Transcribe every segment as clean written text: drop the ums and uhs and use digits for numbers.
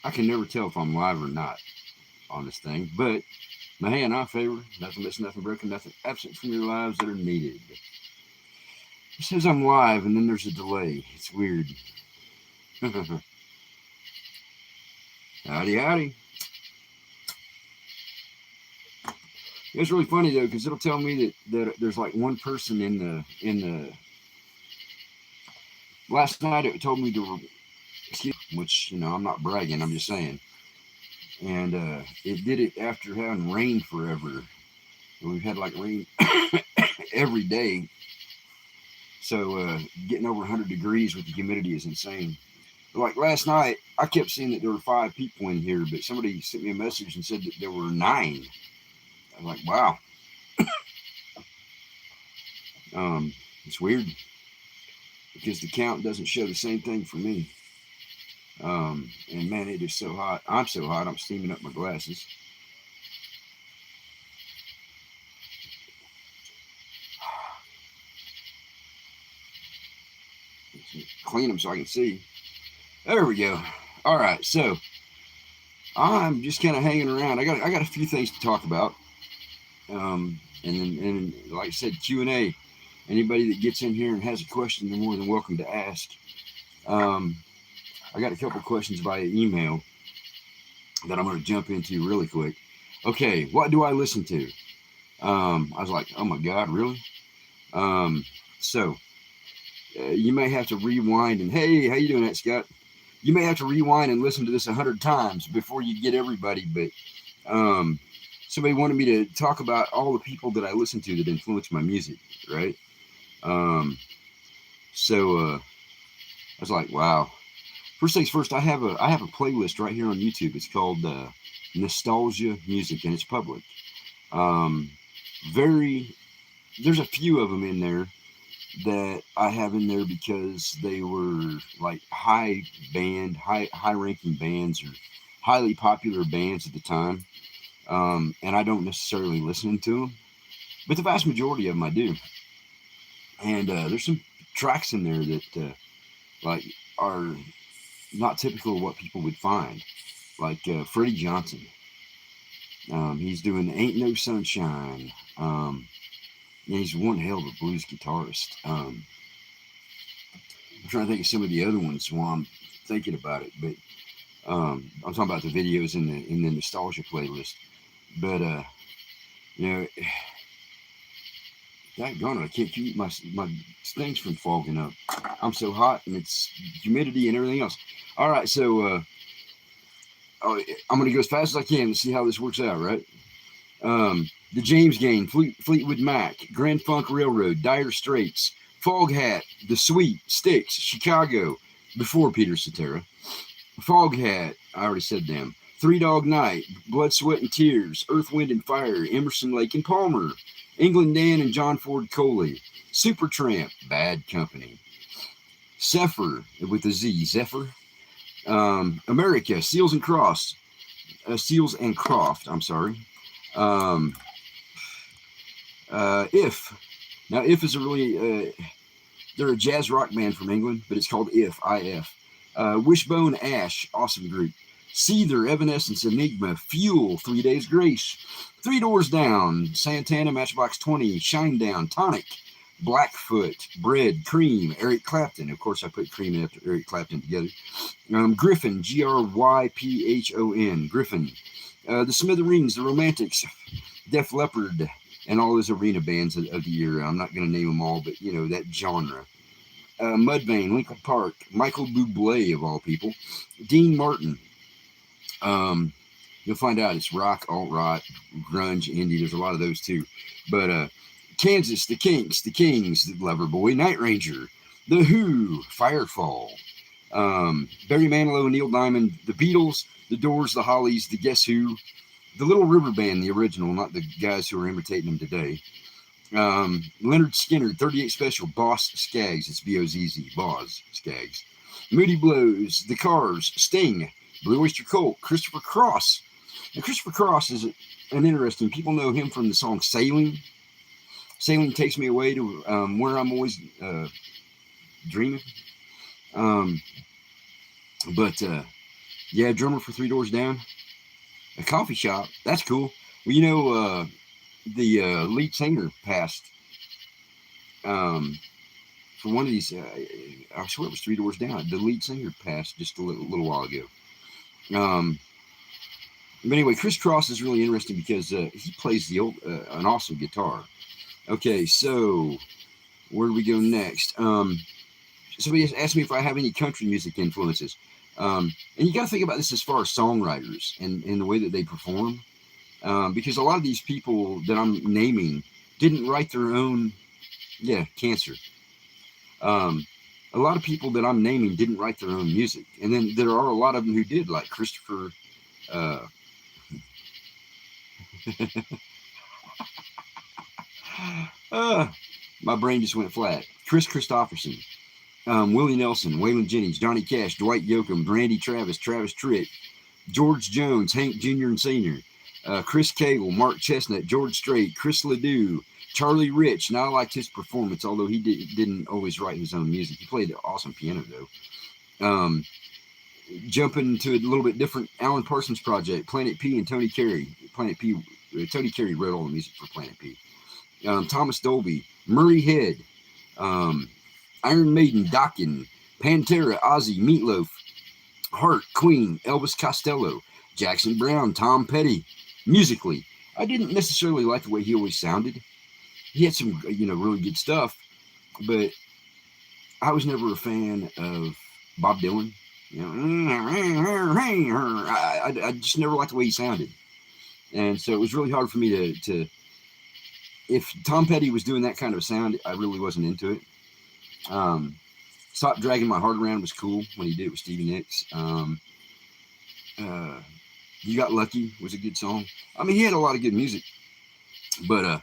I can never tell if I'm live or not on this thing. But Mahe and I favor nothing missing, nothing broken, nothing absent from your lives that are needed. It says I'm live, and then there's a delay. It's weird. Howdy, howdy. It's really funny though, because it'll tell me that there's like one person in the. Last night it told me to, excuse me, which I'm not bragging. I'm just saying, and it did it after having rain forever. We've had like rain every day, so getting over 100 degrees with the humidity is insane. Like last night, I kept seeing that there were 5 people in here, but somebody sent me a message and said that there were 9. I was like, wow. It's weird because the count doesn't show the same thing for me. And man, it is so hot. I'm so hot, I'm steaming up my glasses. Clean them so I can see. There we go. All right, so I'm just kind of hanging around. I got a few things to talk about. And like I said, Q&A. Anybody that gets in here and has a question, they're more than welcome to ask. I got a couple questions via email that I'm going to jump into really quick. Okay, what do I listen to? I was like, oh my God, really? So you may have to rewind and, hey, how you doing, that Scott? You may have to rewind and listen to this 100 times before you get everybody, but somebody wanted me to talk about all the people that I listen to that influence my music, right? So I was like, wow. First things first, I have a playlist right here on YouTube. It's called Nostalgia Music, and it's public. There's a few of them in there that I have in there because they were like high ranking bands or highly popular bands at the time. And I don't necessarily listen to them, but the vast majority of them I do. And there's some tracks in there that like are not typical of what people would find, like Freddie Johnson. He's doing "Ain't No Sunshine." He's one hell of a blues guitarist. I'm trying to think of some of the other ones while I'm thinking about it, but I'm talking about the videos in the nostalgia playlist. But daggone it, I can't keep my things from fogging up. I'm so hot, and it's humidity and everything else. All right, so I'm going to go as fast as I can to see how this works out, right? The James Gang, Fleetwood Mac, Grand Funk Railroad, Dire Straits, Foghat, The Sweet, Styx, Chicago, before Peter Cetera, Foghat, I already said them, Three Dog Night, Blood, Sweat, and Tears, Earth, Wind, and Fire, Emerson, Lake, and Palmer, England Dan and John Ford Coley, Supertramp, Bad Company, Zephyr, with a Z, Zephyr, America, Seals and Croft, I'm sorry. If. Now, If is a really, they're a jazz rock band from England, but it's called If, I-F. Wishbone Ash, awesome group. Seether, Evanescence, Enigma, Fuel, 3 Days Grace, Three Doors Down, Santana, Matchbox 20, Shinedown, Tonic, Blackfoot, Bread, Cream, Eric Clapton. Of course, I put Cream after Eric Clapton together. Griffin, Gryphon, Griffin. The Smithereens, The Romantics, Def Leppard, and all those arena bands of the year. I'm not going to name them all, but that genre. Mudvayne, Linkin Park, Michael Bublé of all people, Dean Martin. You'll find out it's rock, alt-rock, grunge, indie. There's a lot of those too. But Kansas, The Kinks, The Kings, The Loverboy, Night Ranger, The Who, Firefall, Barry Manilow, Neil Diamond, The Beatles, The Doors, The Hollies, The Guess Who, The Little River Band, the original, not the guys who are imitating them today. Leonard Skinner, 38 Special, Boss Skaggs, it's B-O-Z-Z, Boss Skaggs. Moody Blues, The Cars, Sting, Blue Oyster Cult, Christopher Cross. Now, Christopher Cross is an interesting, people know him from the song Sailing. Sailing takes me away to where I'm always dreaming. But Yeah, drummer for Three Doors Down. A coffee shop. That's cool. Well, the lead singer passed um, for one of these. I swear it was Three Doors Down. The lead singer passed just a little while ago. Um, but anyway, Chris Cross is really interesting because he plays an awesome guitar. Okay, so where do we go next? Somebody asked me if I have any country music influences. And you got to think about this as far as songwriters and the way that they perform. Because a lot of these people that I'm naming didn't write their own, yeah, cancer. Um, a lot of people that I'm naming didn't write their own music. And then there are a lot of them who did, like Christopher. Uh, uh, my brain just went flat. Chris Christopherson, Willie Nelson, Waylon Jennings, Johnny Cash, Dwight Yoakam, Randy Travis, Travis Tritt, George Jones, Hank Jr. and Sr., Chris Cagle, Mark Chestnut, George Strait, Chris Ledoux, Charlie Rich. Now I liked his performance, although he didn't always write his own music. He played awesome piano though. Jumping to a little bit different, Alan Parsons Project, Planet P and Tony Carey. Tony Carey wrote all the music for Planet P. Thomas Dolby, Murray Head, um, Iron Maiden, Dokken, Pantera, Ozzy, Meatloaf, Heart, Queen, Elvis Costello, Jackson Browne, Tom Petty. Musically, I didn't necessarily like the way he always sounded. He had some, really good stuff, but I was never a fan of Bob Dylan. I just never liked the way he sounded, and so it was really hard for me to. If Tom Petty was doing that kind of sound, I really wasn't into it. Stop Dragging My Heart Around was cool when he did it with Stevie Nicks. You Got Lucky was a good song. I mean, he had a lot of good music, but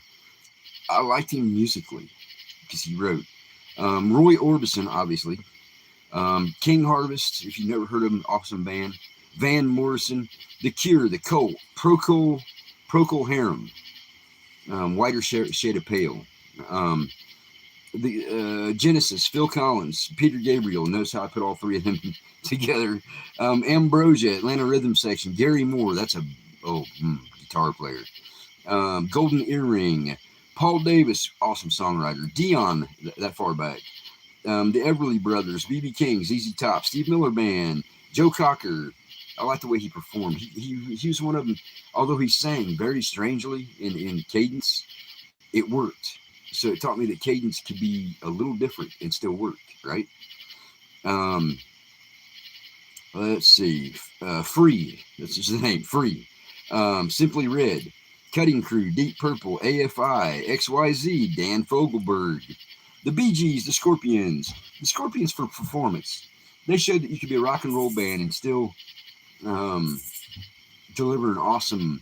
I liked him musically because he wrote. Roy Orbison, obviously. King Harvest, if you've never heard of him, awesome band. Van Morrison, The Cure, The Cult, Procol Harum, Whiter Shade of Pale. The Genesis, Phil Collins, Peter Gabriel. Notice how I put all three of them together. Ambrosia, Atlanta Rhythm Section. Gary Moore, that's a guitar player. Golden Earring. Paul Davis, awesome songwriter. Dion, that far back. The Everly Brothers, B.B. King, ZZ Top, Steve Miller Band, Joe Cocker. I like the way he performed. He was one of them. Although he sang very strangely in cadence, it worked. So it taught me that cadence could be a little different and still work, right? Let's see. Free. That's his name. Free. Simply Red. Cutting Crew. Deep Purple. AFI. XYZ. Dan Fogelberg. The Bee Gees. The Scorpions. The Scorpions for performance. They showed that you could be a rock and roll band and still deliver an awesome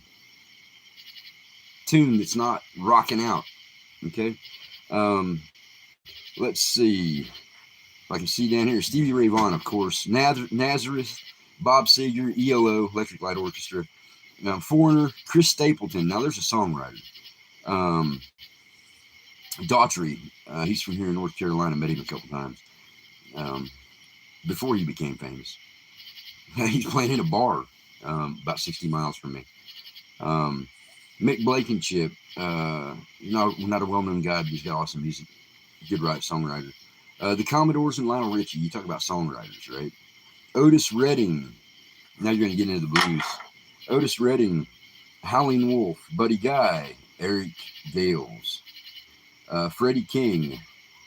tune that's not rocking out. Okay. Let's see if I can see down here. Stevie Ray Vaughan, of course. Nazareth, Bob Seger, ELO, Electric Light Orchestra. Foreigner, Chris Stapleton. Now there's a songwriter. Daughtry. He's from here in North Carolina. Met him a couple times before he became famous. He's playing in a bar about 60 miles from me. Mick Blankenship. Not a well-known guy, but he's got awesome music. Good songwriter. The Commodores and Lionel Richie. You talk about songwriters, right? Otis Redding. Now you're going to get into the blues. Otis Redding, Howlin' Wolf, Buddy Guy, Eric Gales, Freddie King.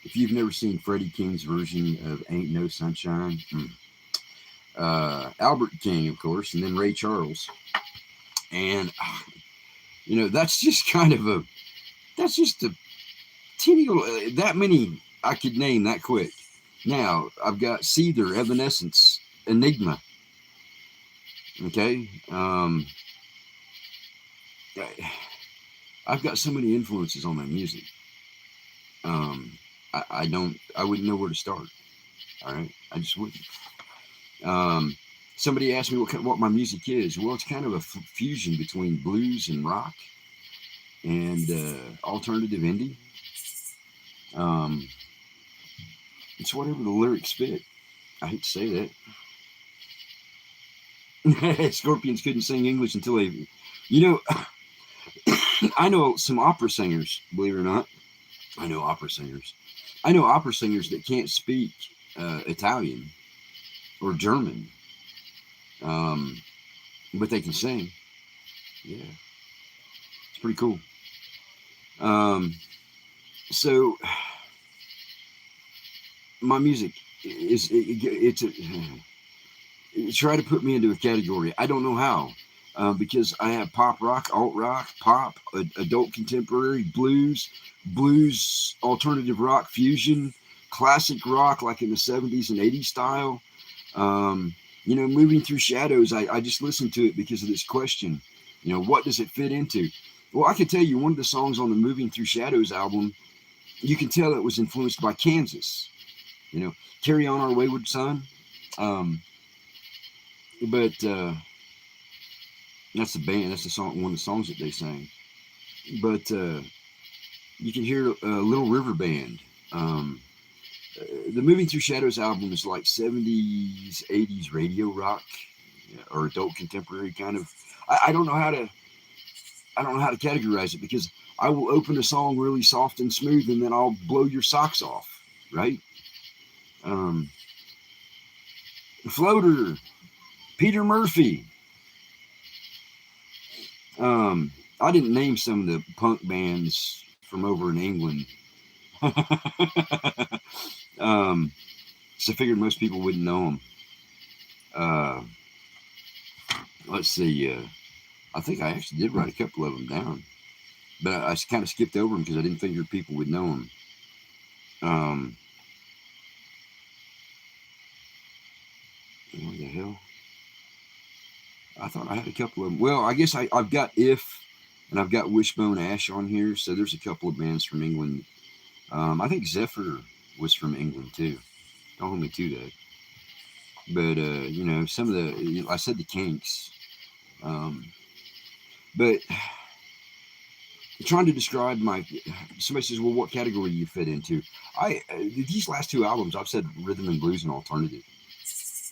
If you've never seen Freddie King's version of Ain't No Sunshine, Albert King, of course, and then Ray Charles. And, that's just a teeny little, that many I could name that quick. Now, I've got Seether, Evanescence, Enigma. Okay? I've got so many influences on my music. I wouldn't know where to start. All right? I just wouldn't. Somebody asked me what my music is. Well, it's kind of a fusion between blues and rock and alternative indie. It's whatever the lyrics fit. I hate to say that. Scorpions couldn't sing English until they, you know, I know some opera singers, believe it or not. I know opera singers. I know opera singers that can't speak Italian or German, um, but they can sing. Yeah, it's pretty cool. Um, so my music is it's a, try to put me into a category. I don't know how. Because I have pop rock, alt rock, pop, adult contemporary, blues, alternative rock, fusion, classic rock like in the 70s and 80s style. Moving through shadows, I just listened to it because of this question. What does it fit into? Well, I can tell you one of the songs on the Moving Through Shadows album, you can tell it was influenced by Kansas. Carry On Our Wayward Son. Um, but That's the band. That's the song. One of the songs that they sang. But you can hear Little River Band. Um, the Moving Through Shadows album is like 70s, 80s radio rock or adult contemporary kind of. I don't know how to. I don't know how to categorize it because I will open a song really soft and smooth, and then I'll blow your socks off. Right. Um, Floater, Peter Murphy. I didn't name some of the punk bands from over in England. um, so I figured most people wouldn't know them. Uh, let's see. I think I actually did write a couple of them down, but I kind of skipped over them because I didn't figure people would know them. Um, what the hell? I thought I had a couple of them. Well, I guess I've got If and I've got Wishbone Ash on here. So there's a couple of bands from England. I think Zephyr was from England too. Don't hold me to that. But some of the I said the Kinks. Um, but trying to describe somebody says, well, what category do you fit into? These last two albums I've said rhythm and blues and alternative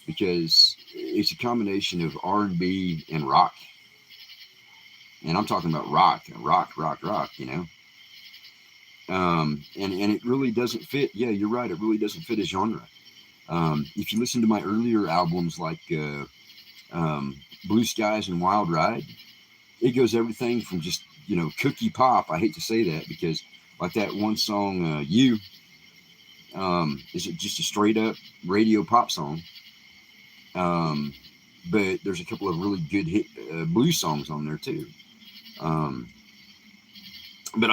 because it's a combination of R&B and rock, and I'm talking about rock, and it really doesn't fit. Yeah, you're right, it really doesn't fit a genre. If you listen to my earlier albums like Blue Skies and Wild Ride, it goes everything from just cookie pop. I hate to say that because like that one song, You, is it just a straight up radio pop song? But there's a couple of really good hit blues songs on there too. Um, but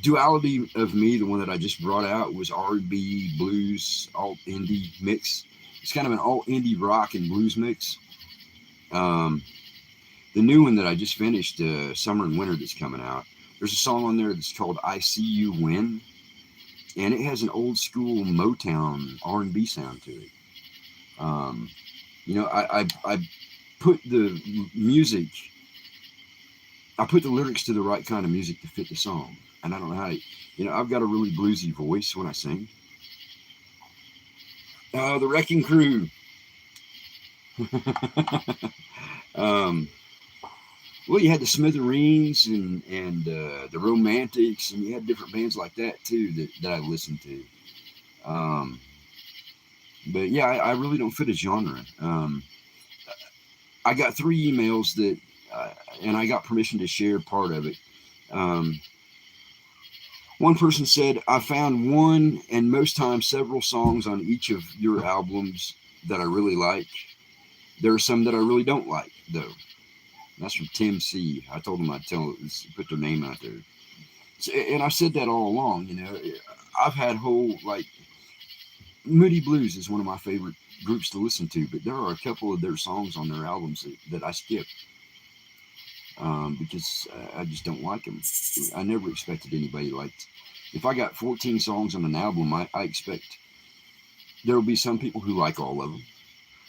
Duality of Me, the one that I just brought out, was R&B, blues, alt indie mix. It's kind of an alt indie rock and blues mix. The new one that I just finished, Summer and Winter, that's coming out, there's a song on there that's called I See You Win, and it has an old school Motown R&B sound to it. I put the music, I put the lyrics to the right kind of music to fit the song. And I don't know how to, I've got a really bluesy voice when I sing. The Wrecking Crew. Well, you had the Smithereens and the Romantics, and you had different bands like that too that I listened to. But yeah, I really don't fit a genre. I got 3 emails that, and I got permission to share part of it. One person said, I found one and most times several songs on each of your albums that I really like. There are some that I really don't like, though. That's from Tim C. I told him I'd put their name out there. And I've said that all along, I've had Moody Blues is one of my favorite groups to listen to, but there are a couple of their songs on their albums that I skip because I just don't like them. I never expected anybody liked. If I got 14 songs on an album, I expect there will be some people who like all of them.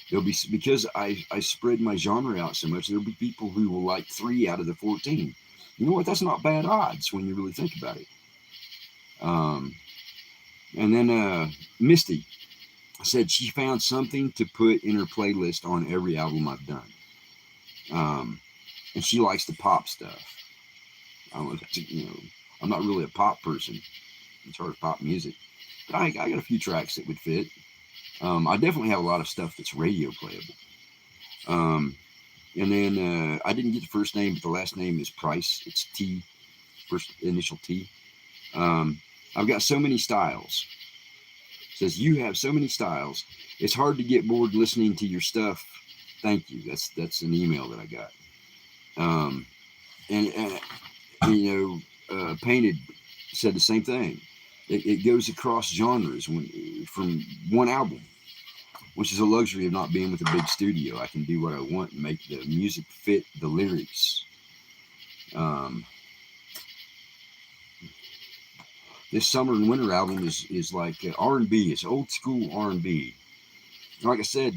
There'll be, because I spread my genre out so much, there'll be people who will like 3 out of the 14. You know what? That's not bad odds when you really think about it. And then Misty. said she found something to put in her playlist on every album I've done. And she likes the pop stuff. I'm not really a pop person as far as pop music, but I got a few tracks that would fit. I definitely have a lot of stuff that's radio playable. Um, and then I didn't get the first name, but the last name is Price. It's T, first initial T. I've got so many styles. It says you have so many styles. It's hard to get bored listening to your stuff. Thank you. That's an email that I got. Um, and Painted said the same thing. It goes across genres from one album, which is a luxury of not being with a big studio. I can do what I want and make the music fit the lyrics. This summer and winter album is like R&B. It's old school R&B. Like I said,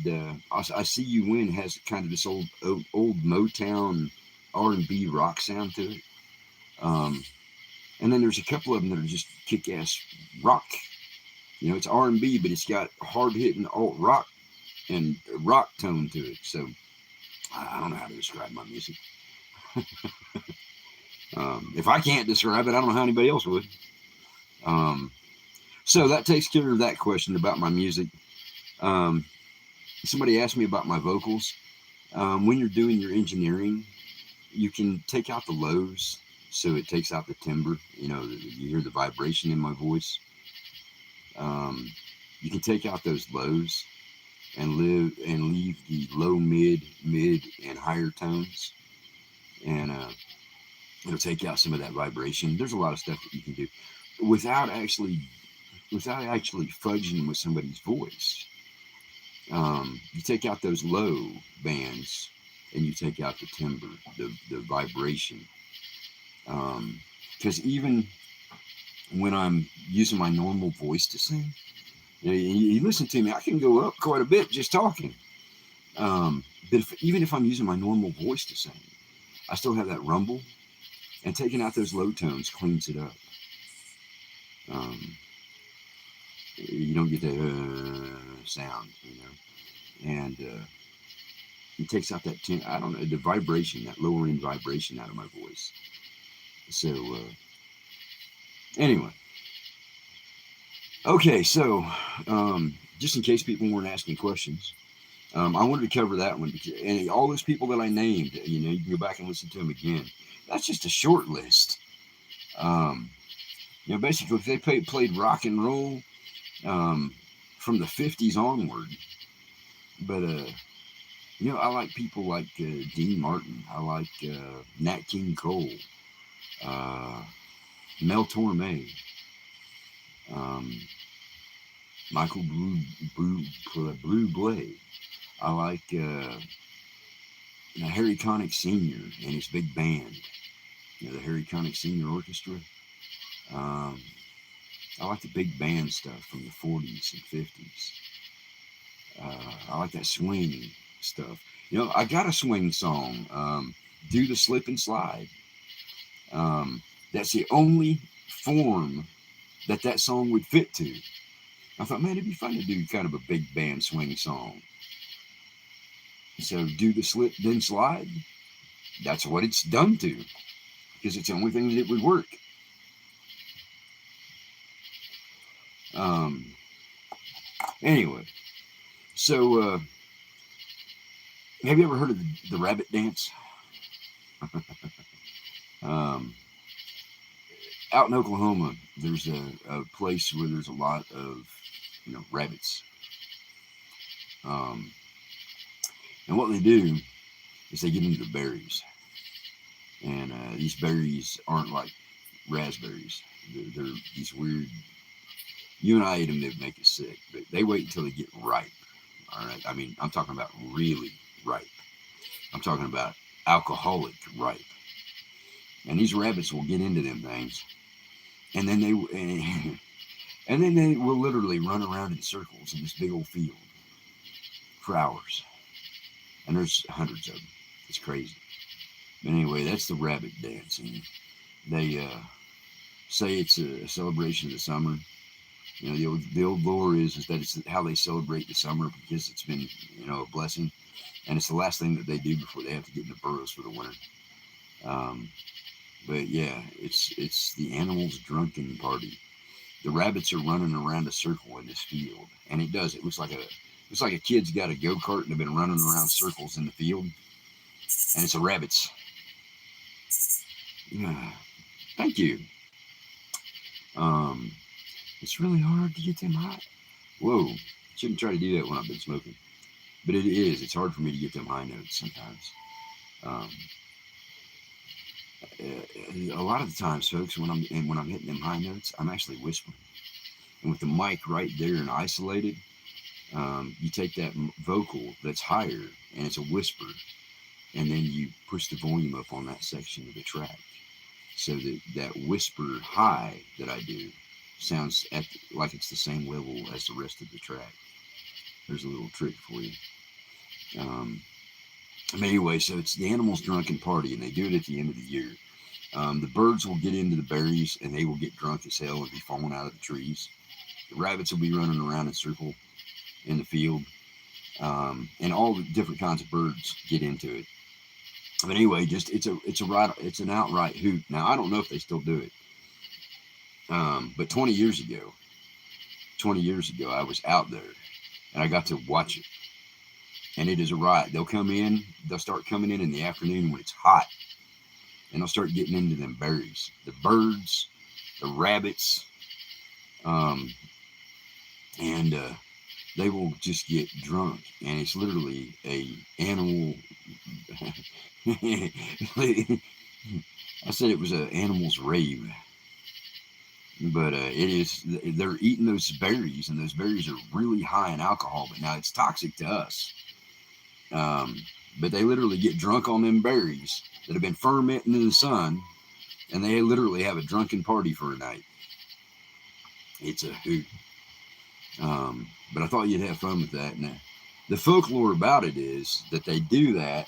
I See You Win has kind of this old Motown R&B rock sound to it. And then there's a couple of them that are just kick-ass rock. It's R&B, but it's got hard-hitting alt rock and rock tone to it. So I don't know how to describe my music. If I can't describe it, I don't know how anybody else would. So that takes care of that question about my music. Somebody asked me about my vocals. When you're doing your engineering, you can take out the lows, so it takes out the timbre. You hear the vibration in my voice. You can take out those lows and leave the low, mid, and higher tones, and it'll take out some of that vibration. There's a lot of stuff that you can do without actually fudging with somebody's voice. You take out those low bands and you take out the timbre, the vibration. Because even when I'm using my normal voice to sing, you listen to me, I can go up quite a bit just talking. But even if I'm using my normal voice to sing, I still have that rumble, and taking out those low tones cleans it up. You don't get the sound, and it takes out that the vibration, that lower end vibration out of my voice. So anyway, okay, so just in case people weren't asking questions, I wanted to cover that one, and all those people that I named, you can go back and listen to them again. That's just a short list. Basically, if they played rock and roll from the 50s onward, but I like people like Dean Martin. I like Nat King Cole, Mel Torme, Michael Bublé. I like Harry Connick Sr. and his big band, the Harry Connick Sr. Orchestra. I like the big band stuff from the 40s and 50s. I like that swing stuff. I got a swing song, Do the Slip and Slide. That's the only form that song would fit to. I thought, man, it'd be fun to do kind of a big band swing song. So Do the Slip, then Slide, that's what it's done to, because it's the only thing that would work. Anyway, so have you ever heard of the rabbit dance? Out in Oklahoma, there's a place where there's a lot of rabbits. And what they do is they get into the berries. And these berries aren't like raspberries. They're these weird, you and I eat them, they make us sick. But they wait until they get ripe. All right. I mean, I'm talking about really ripe. I'm talking about alcoholic ripe. And these rabbits will get into them things. And then they will literally run around in circles in this big old field for hours. And there's hundreds of them. It's crazy. But anyway, that's the rabbit dance. And they say it's a celebration of the summer. You know, the old lore is that it's how they celebrate the summer because it's been, a blessing, and it's the last thing that they do before they have to get into burrows for the winter. Um, but yeah, it's the animals' drunken party. The rabbits are running around a circle in this field, and it does. It looks like a kid's got a go kart and they've been running around circles in the field, and it's the rabbits. Thank you. Um, it's really hard to get them hot. Whoa, shouldn't try to do that when I've been smoking, but it is. It's hard for me to get them high notes sometimes. Um, a lot of the times, folks, when I'm hitting them high notes, I'm actually whispering, and with the mic right there and isolated, you take that vocal that's higher and it's a whisper, and then you push the volume up on that section of the track, so that that whisper high that I do sounds like it's the same level as the rest of the track. There's a little trick for you. Um, but anyway, so it's the animals' drunken party, and they do it at the end of the year. The birds will get into the berries, and they will get drunk as hell and be falling out of the trees. The rabbits will be running around in a circle in the field, and all the different kinds of birds get into it. But anyway, just it's an outright hoot. Now I don't know if they still do it, but 20 years ago, I was out there and I got to watch it, and it is a riot. They'll start coming in the afternoon when it's hot, and they'll start getting into them berries. The birds, the rabbits, and they will just get drunk, and it's literally a animal. I said it was an animal's rave, but it is. They're eating those berries, and those berries are really high in alcohol. But now it's toxic to us. Um, but they literally get drunk on them berries that have been fermenting in the sun, and they literally have a drunken party for a night. It's a hoot. But I thought you'd have fun with that. And the folklore about it is that they do that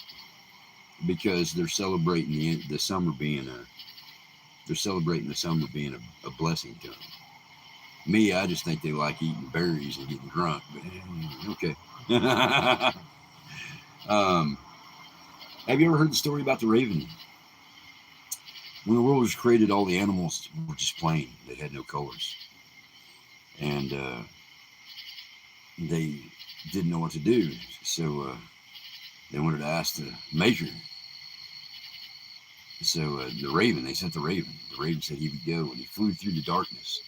because they're celebrating the summer being a blessing to them. Me, I just think they like eating berries and getting drunk. But okay. um, have you ever heard the story about the raven? When the world was created, all the animals were just plain. They had no colors, and they didn't know what to do. So they wanted to ask the maker. So they sent the raven. The raven said he would go, and he flew through the darkness.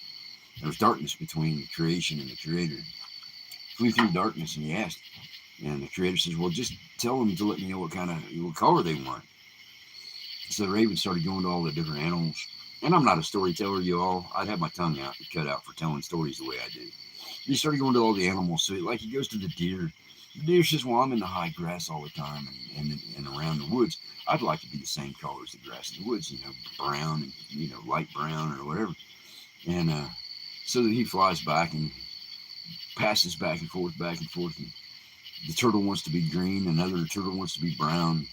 There was darkness between creation and the creator. Flew through the darkness, and he asked, and the creator says, well, just tell them to let me know what color they want. So the raven started going to all the different animals. And I'm not a storyteller, you all. I'd have my tongue cut out for telling stories the way I do. He started going to all the animals. So like he goes to the deer. The deer says, well, I'm in the high grass all the time and around the woods. I'd like to be the same color as the grass in the woods, brown and, light brown or whatever. And so that he flies back and passes back and forth. And the turtle wants to be green. Another turtle wants to be brown.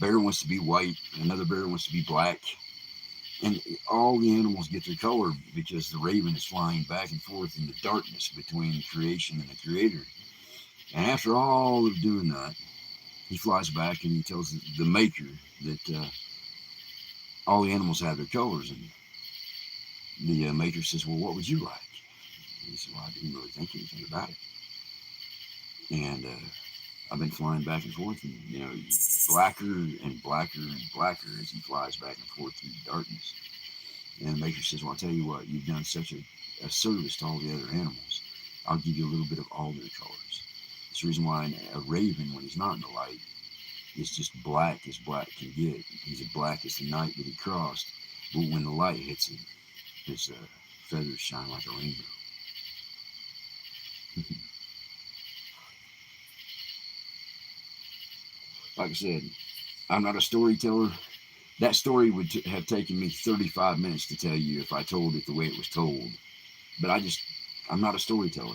Bear wants to be white. Another bear wants to be black. And all the animals get their color because the raven is flying back and forth in the darkness between creation and the creator. And after all of doing that, he flies back and he tells the maker that all the animals have their colors. And the maker says, well, what would you like? And he said, well, I didn't really think anything about it. And I've been flying back and forth, and blacker and blacker and blacker as he flies back and forth through the darkness. And the maker says, well, I'll tell you what, you've done such a service to all the other animals. I'll give you a little bit of all their colors. It's the reason why a raven, when he's not in the light, is just black as black can get. He's as black as the night that he crossed. But when the light hits him, his feathers shine like a rainbow. Like I said, I'm not a storyteller. That story would have taken me 35 minutes to tell you if I told it the way it was told. But I'm not a storyteller.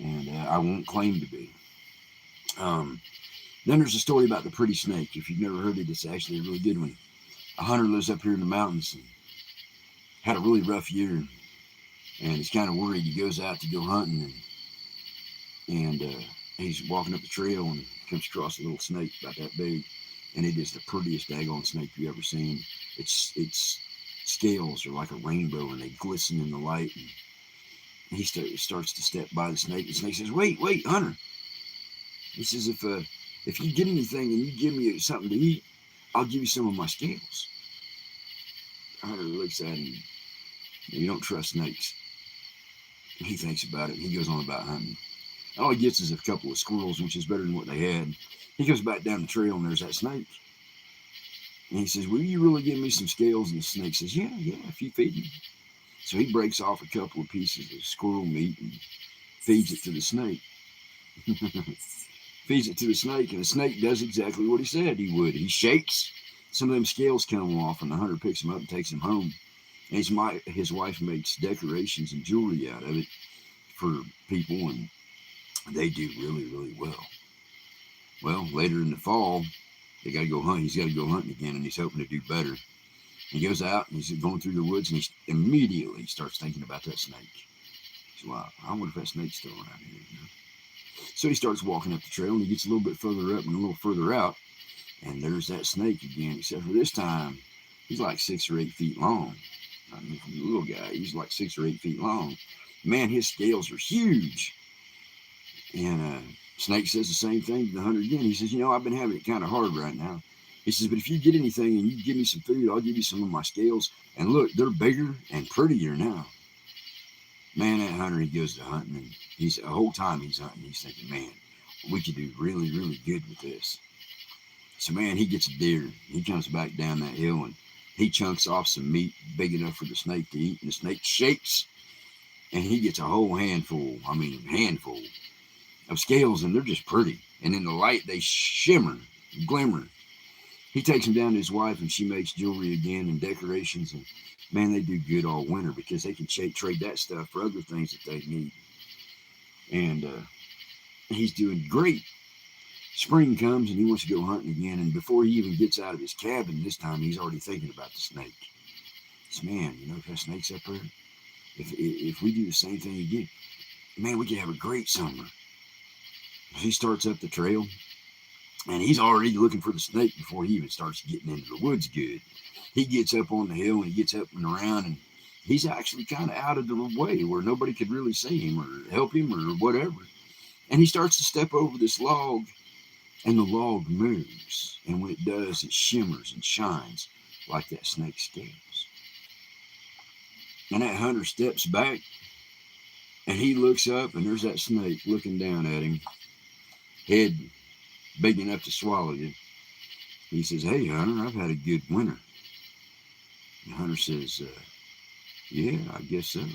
And I won't claim to be. Then there's a story about the pretty snake. If you've never heard it, it's actually a really good one. A hunter lives up here in the mountains and had a really rough year. and he's kind of worried. He goes out to go hunting, and he's walking up the trail and comes across a little snake about that big, and it is the prettiest daggone snake you ever seen. Its scales are like a rainbow, and they glisten in the light. And he starts to step by the snake. The snake says, "Wait, wait, Hunter." He says, "If you get anything and you give me something to eat, I'll give you some of my scales." Hunter looks at him. You don't trust snakes. He thinks about it, and he goes on about hunting. All he gets is a couple of squirrels, which is better than what they had. He goes back down the trail, and there's that snake. And he says, "Will you really give me some scales?" And the snake says, "Yeah, if you feed me." So he breaks off a couple of pieces of squirrel meat and feeds it to the snake. Feeds it to the snake, and the snake does exactly what he said he would. He shakes. Some of them scales come off, and the hunter picks them up and takes them home. And his wife makes decorations and jewelry out of it for people, and they do really, really well. Well, later in the fall, they got to go hunt. He's got to go hunting again, and he's hoping to do better. He goes out, and he's going through the woods, and he immediately starts thinking about that snake. He's like, "I wonder if that snake's still around here." You know? So he starts walking up the trail, and he gets a little bit further up and a little further out, and there's that snake again, except for this time, he's like 6 or 8 feet long. I mean, from the little guy, he's like 6 or 8 feet long. Man, his scales are huge. And Snake says the same thing to the hunter again. He says, "I've been having it kind of hard right now." He says, "But if you get anything and you give me some food, I'll give you some of my scales. And look, they're bigger and prettier now." Man, that hunter, he goes to hunting, and the whole time he's hunting, he's thinking, "Man, we could do really, really good with this." So, man, he gets a deer. He comes back down that hill, and he chunks off some meat big enough for the snake to eat, and the snake shakes, and he gets a whole handful of scales, and they're just pretty. And in the light, they shimmer, glimmer. He takes them down to his wife, and she makes jewelry again and decorations, and man, they do good all winter because they can trade that stuff for other things that they need. And he's doing great. Spring comes, and he wants to go hunting again, and before he even gets out of his cabin this time, he's already thinking about the snake. He says, "Man, if that snake's up there, if we do the same thing again, man, we could have a great summer." He starts up the trail, and he's already looking for the snake before he even starts getting into the woods good. He gets up on the hill, and he gets up and around, and he's actually kind of out of the way where nobody could really see him or help him or whatever. And he starts to step over this log, and the log moves. And when it does, it shimmers and shines like that snake's scales. And that hunter steps back, and he looks up, and there's that snake looking down at him, head big enough to swallow you. He says, "Hey, Hunter, I've had a good winter." The hunter says, "Yeah, I guess so."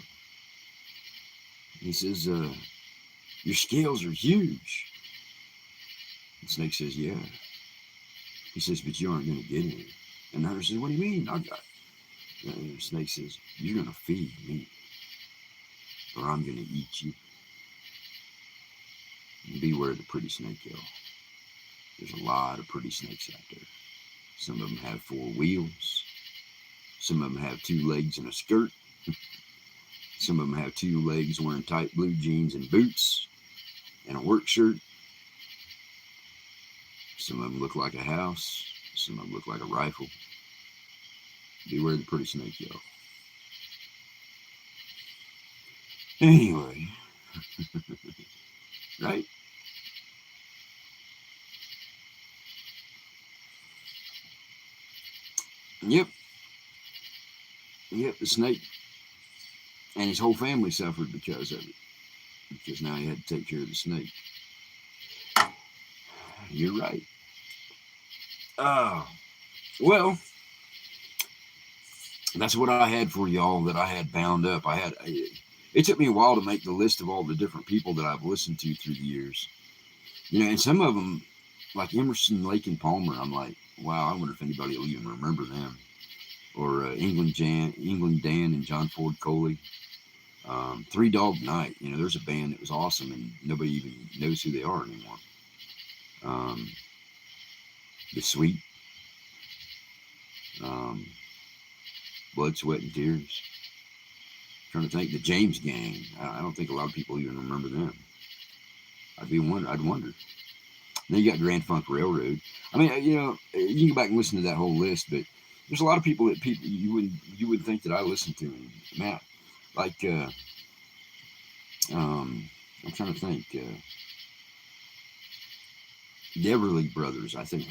He says, "Your scales are huge." The snake says, "Yeah." He says, "But you aren't going to get any." And the hunter says, "What do you mean? The snake says, "You're going to feed me, or I'm going to eat you." And beware the pretty snake, y'all. There's a lot of pretty snakes out there. Some of them have 4 wheels. Some of them have 2 legs and a skirt. Some of them have 2 legs wearing tight blue jeans and boots and a work shirt. Some of them look like a house. Some of them look like a rifle. Beware the pretty snake, y'all. Anyway, right? Yep, the snake and his whole family suffered because of it. Because now he had to take care of the snake. You're right. Well, that's what I had for y'all that I had bound up. It took me a while to make the list of all the different people that I've listened to through the years. And some of them, like Emerson, Lake, and Palmer, I'm like, wow, I wonder if anybody will even remember them. Or England Dan and John Ford Coley. 3 Dog Night. There's a band that was awesome, and nobody even knows who they are anymore. The Sweet. Blood, Sweat, and Tears. Trying to think, the James Gang. I don't think a lot of people even remember them. I'd wonder. Then you got Grand Funk Railroad. I mean, you can go back and listen to that whole list, but there's a lot of people that you would think that I listen to. And man, like I'm trying to think. The Everly Brothers, I think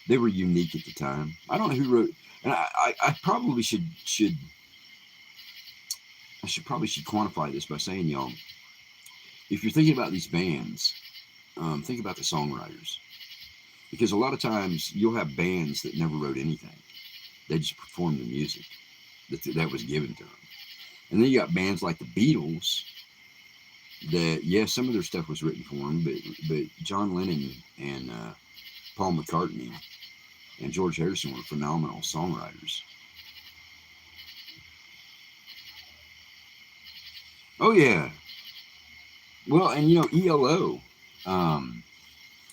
they were unique at the time. I don't know who wrote, and I probably should quantify this by saying, y'all, if you're thinking about these bands, think about the songwriters, because a lot of times you'll have bands that never wrote anything; they just performed the music that was given to them. And then you got bands like the Beatles that, some of their stuff was written for them, but John Lennon and Paul McCartney and George Harrison were phenomenal songwriters. Oh yeah, well, and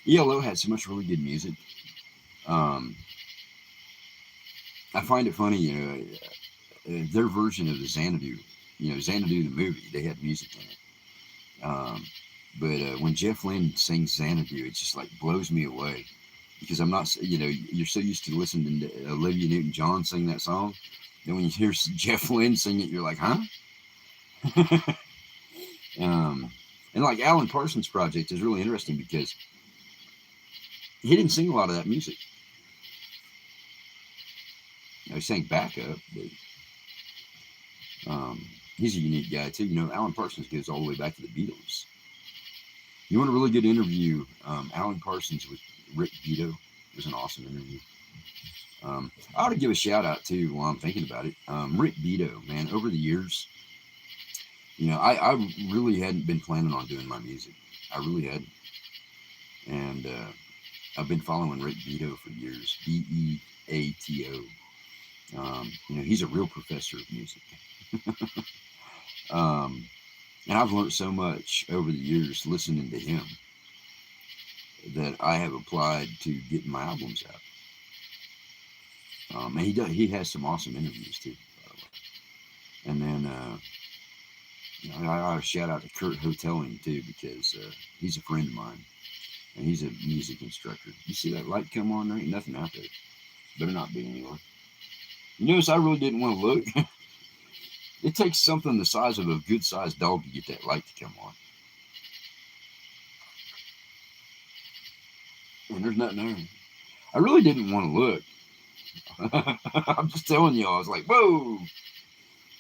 ELO had so much really good music. Um, I find it funny, their version of the Xanadu, Xanadu the movie, they had music in it. But when Jeff Lynne sings Xanadu, it just like blows me away, because I'm not, you're so used to listening to Olivia Newton-John sing that song, and when you hear Jeff Lynne sing it, you're like, huh? And like Alan Parsons' project is really interesting because he didn't sing a lot of that music. He sang backup, but he's a unique guy too. Alan Parsons goes all the way back to the Beatles. You want a really good interview? Alan Parsons with Rick Vito was an awesome interview. I ought to give a shout out too while I'm thinking about it. Rick Vito, man, over the years, I really hadn't been planning on doing my music. I really hadn't. And I've been following Rick Vito for years. Beato. He's a real professor of music. And I've learned so much over the years listening to him that I have applied to getting my albums out. And he has some awesome interviews too, by the way. And then I shout out to Kurt Hotelling too, because he's a friend of mine and he's a music instructor. You see that light come on? There ain't nothing out there. Better not be anywhere. You notice I really didn't want to look. It takes something the size of a good-sized dog to get that light to come on. And there's nothing there. I really didn't want to look. I'm just telling you, I was like, whoa.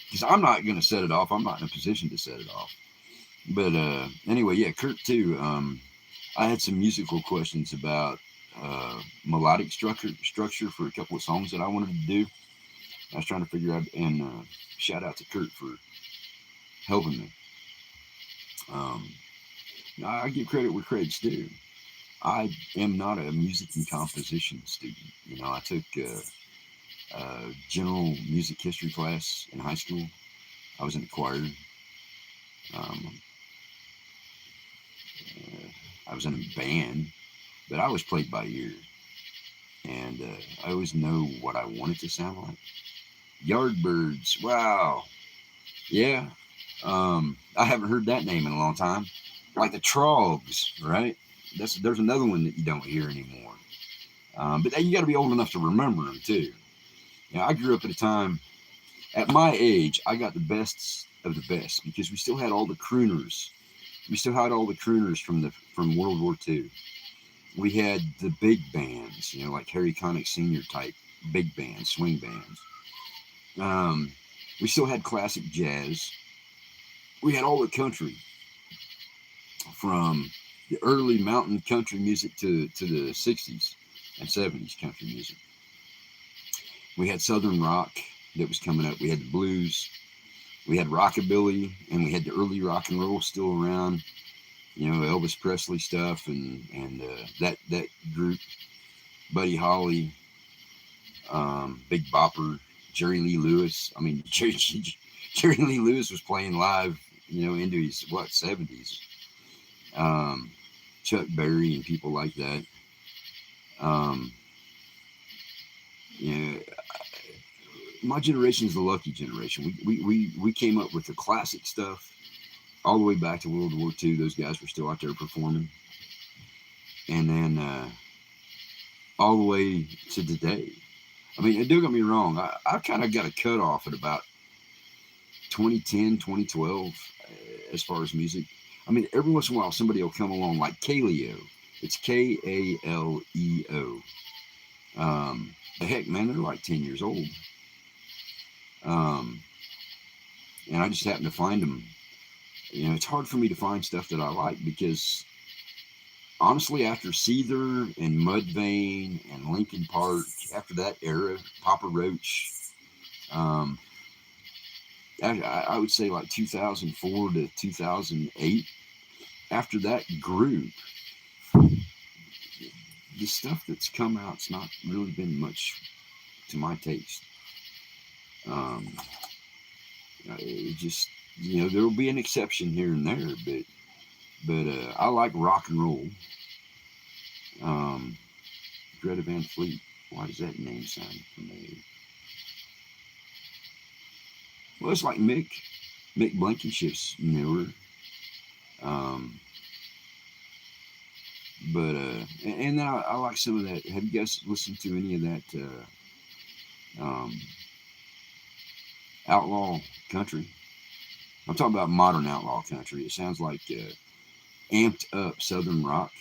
Because I'm not going to set it off. I'm not in a position to set it off. But anyway, yeah, Kurt too. I had some musical questions about melodic structure for a couple of songs that I wanted to do. I was trying to figure out, and shout out to Kurt for helping me. I give credit where credit's due. I am not a music and composition student. I took a general music history class in high school. I was in the choir. I was in a band, but I always played by ear. And I always know what I want it to sound like. Yardbirds, wow. Yeah. I haven't heard that name in a long time. Like the Trogs, right? There's another one that you don't hear anymore. But you got to be old enough to remember them too. I grew up at a time, at my age, I got the best of the best because we still had all the crooners. We still had all the crooners from World War II. We had the big bands, like Harry Connick Sr. type big bands, swing bands. We still had classic jazz. We had all the country, from the early mountain country music to the 60s and 70s country music. We had Southern rock that was coming up. We had the blues. We had rockabilly, and we had the early rock and roll still around. Elvis Presley stuff and that group. Buddy Holly, Big Bopper, Jerry Lee Lewis. I mean, Jerry Lee Lewis was playing live, into his 70s. Chuck Berry and people like that. my generation is the lucky generation. We came up with the classic stuff all the way back to World War II. Those guys were still out there performing, and then all the way to today. I mean, don't get me wrong. I kind of got a cutoff at about 2010, 2012 as far as music. I mean, every once in a while somebody will come along like Kaleo. It's Kaleo. Heck, man, they're like 10 years old. And I just happen to find them. You know, it's hard for me to find stuff that I like because honestly, after Seether and Mudvayne and Linkin Park, after that era, Papa Roach, I would say like 2004 to 2008. After that group, the stuff that's come out's not really been much to my taste. It just, you know, there will be an exception here and there, but I like rock and roll. Greta Van Fleet. Why does that name sound familiar? Well, it's like Mick Blankenship's newer. But and then I like some of that. Have you guys listened to any of that outlaw country? I'm talking about modern outlaw country. It sounds like amped up Southern rock,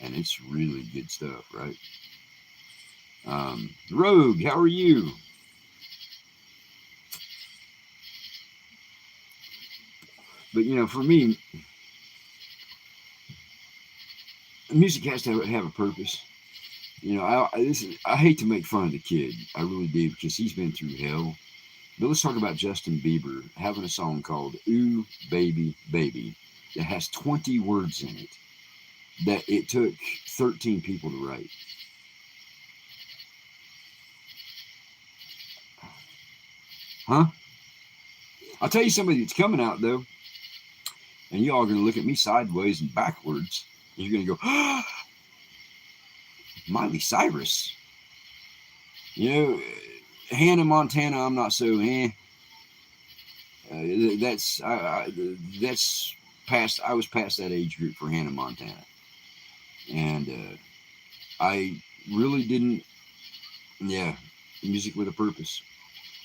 and it's really good stuff, right? Rogue, how are you? But you know, for me, music has to have a purpose. You know, I hate to make fun of the kid. I really do because he's been through hell. But let's talk about Justin Bieber having a song called "Ooh Baby Baby" that has 20 words in it that it took 13 people to write. Huh? I'll tell you somebody that's coming out though, and you all are gonna look at me sideways and backwards, and you're gonna go, oh, Miley Cyrus. You know, Hannah Montana. I'm not so that's past. I was past that age group for Hannah Montana, and I really didn't. Yeah, music with a purpose.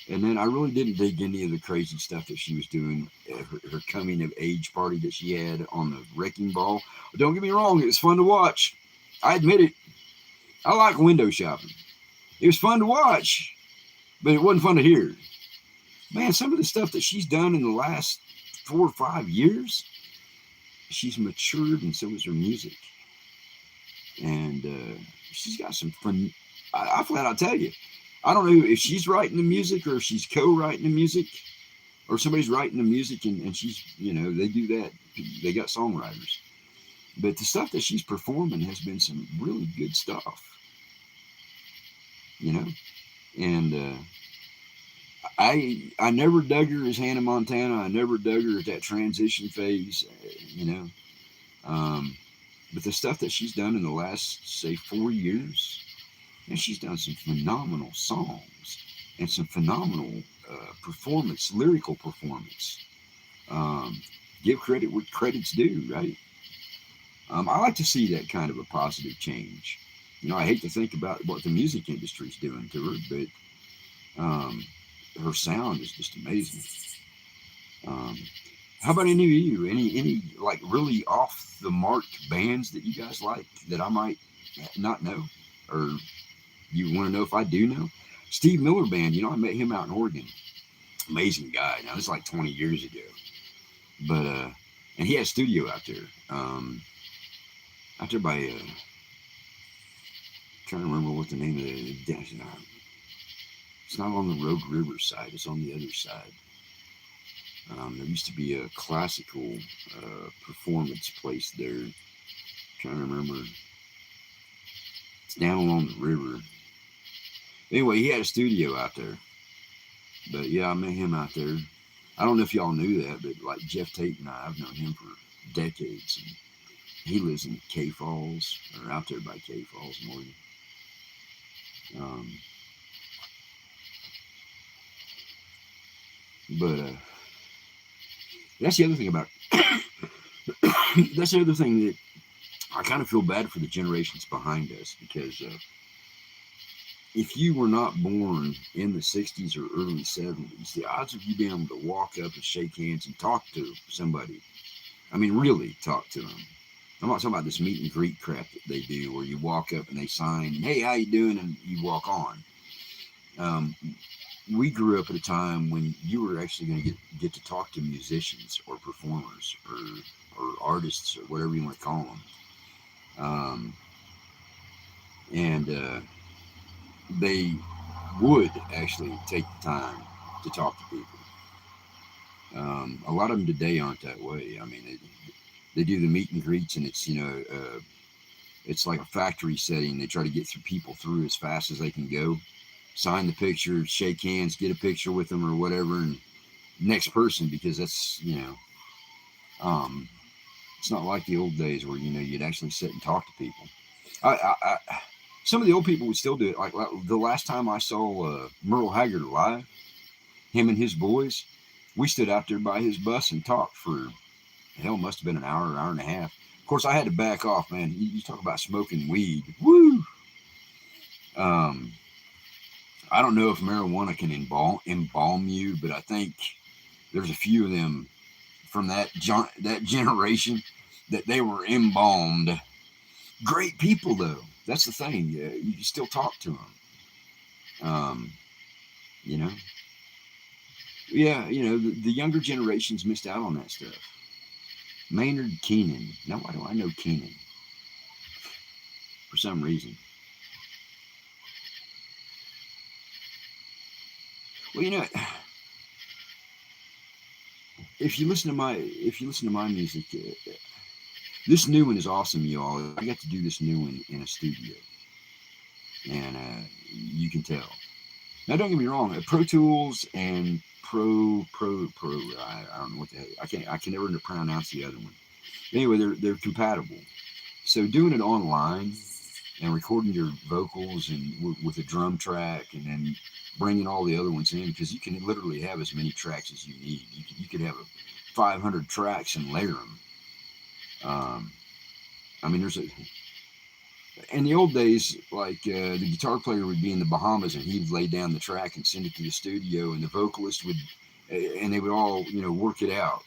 And then I really didn't dig any of the crazy stuff that she was doing at her coming of age party that she had on the wrecking ball. Don't get me wrong, it was fun to watch. I admit it. I like window shopping. It was fun to watch, but it wasn't fun to hear. Man, some of the stuff that she's done in the last 4 or 5 years, she's matured, and so is her music. And she's got some fun. I flat out tell you, I don't know if she's writing the music or if she's co-writing the music or somebody's writing the music and she's, you know, they do that. They got songwriters. But the stuff that she's performing has been some really good stuff, you know? And I never dug her as Hannah Montana. I never dug her at that transition phase, you know? But the stuff that she's done in the last, say, 4 years, and she's done some phenomenal songs and some phenomenal performance, lyrical performance. Give credit where credit's due, right? I like to see that kind of a positive change. You know, I hate to think about what the music industry's doing to her, but her sound is just amazing. How about any of you? Any like really off the mark bands that you guys like that I might not know, or you want to know if I do know? Steve Miller Band. You know, I met him out in Oregon. Amazing guy. Now this is like 20 years ago, but and he had a studio out there by trying to remember what the name of the it's not on the Rogue River side. It's on the other side. There used to be a classical performance place there. I'm trying to remember. It's down along the river. Anyway, he had a studio out there. But yeah, I met him out there. I don't know if y'all knew that, but like Jeff Tate and I've known him for decades. And he lives in K Falls, or out there by K Falls, Oregon. But that's the other thing about that's the other thing that I kind of feel bad for the generations behind us because if you were not born in the 60s or early 70s, the odds of you being able to walk up and shake hands and talk to somebody, I mean, really talk to them. I'm not talking about this meet and greet crap that they do where you walk up and they sign, hey, how you doing? And you walk on. Um, we grew up at a time when you were actually going to get to talk to musicians or performers or artists or whatever you want to call them. And they would actually take the time to talk to people. A lot of them today aren't that way. I mean, they do the meet and greets, and it's it's like a factory setting. They try to get through people through as fast as they can go, sign the picture, shake hands, get a picture with them or whatever, and next person because that's um, it's not like the old days where you'd actually sit and talk to people. I some of the old people would still do it. Like the last time I saw Merle Haggard live, him and his boys, we stood out there by his bus and talked for hell, must have been an hour and a half. Of course, I had to back off, man. You talk about smoking weed, woo. Um, I don't know if marijuana can embalm you, but I think there's a few of them from that generation that they were embalmed. Great people, though. That's the thing. You can still talk to them. Um, you know, yeah. The younger generations missed out on that stuff. Maynard Keenan. Now, why do I know Keenan? For some reason. Well, if you listen to my music, this new one is awesome, y'all. I got to do this new one in a studio, and you can tell. Now, don't get me wrong. Pro Tools and Pro. I don't know what the heck. I can never pronounce the other one. Anyway, they're compatible. So doing it online and recording your vocals and with a drum track, and then bringing all the other ones in because you can literally have as many tracks as you need. You could have 500 tracks and layer them. Um, I mean, in the old days, like the guitar player would be in the Bahamas and he'd lay down the track and send it to the studio, and the vocalist would, and they would all work it out.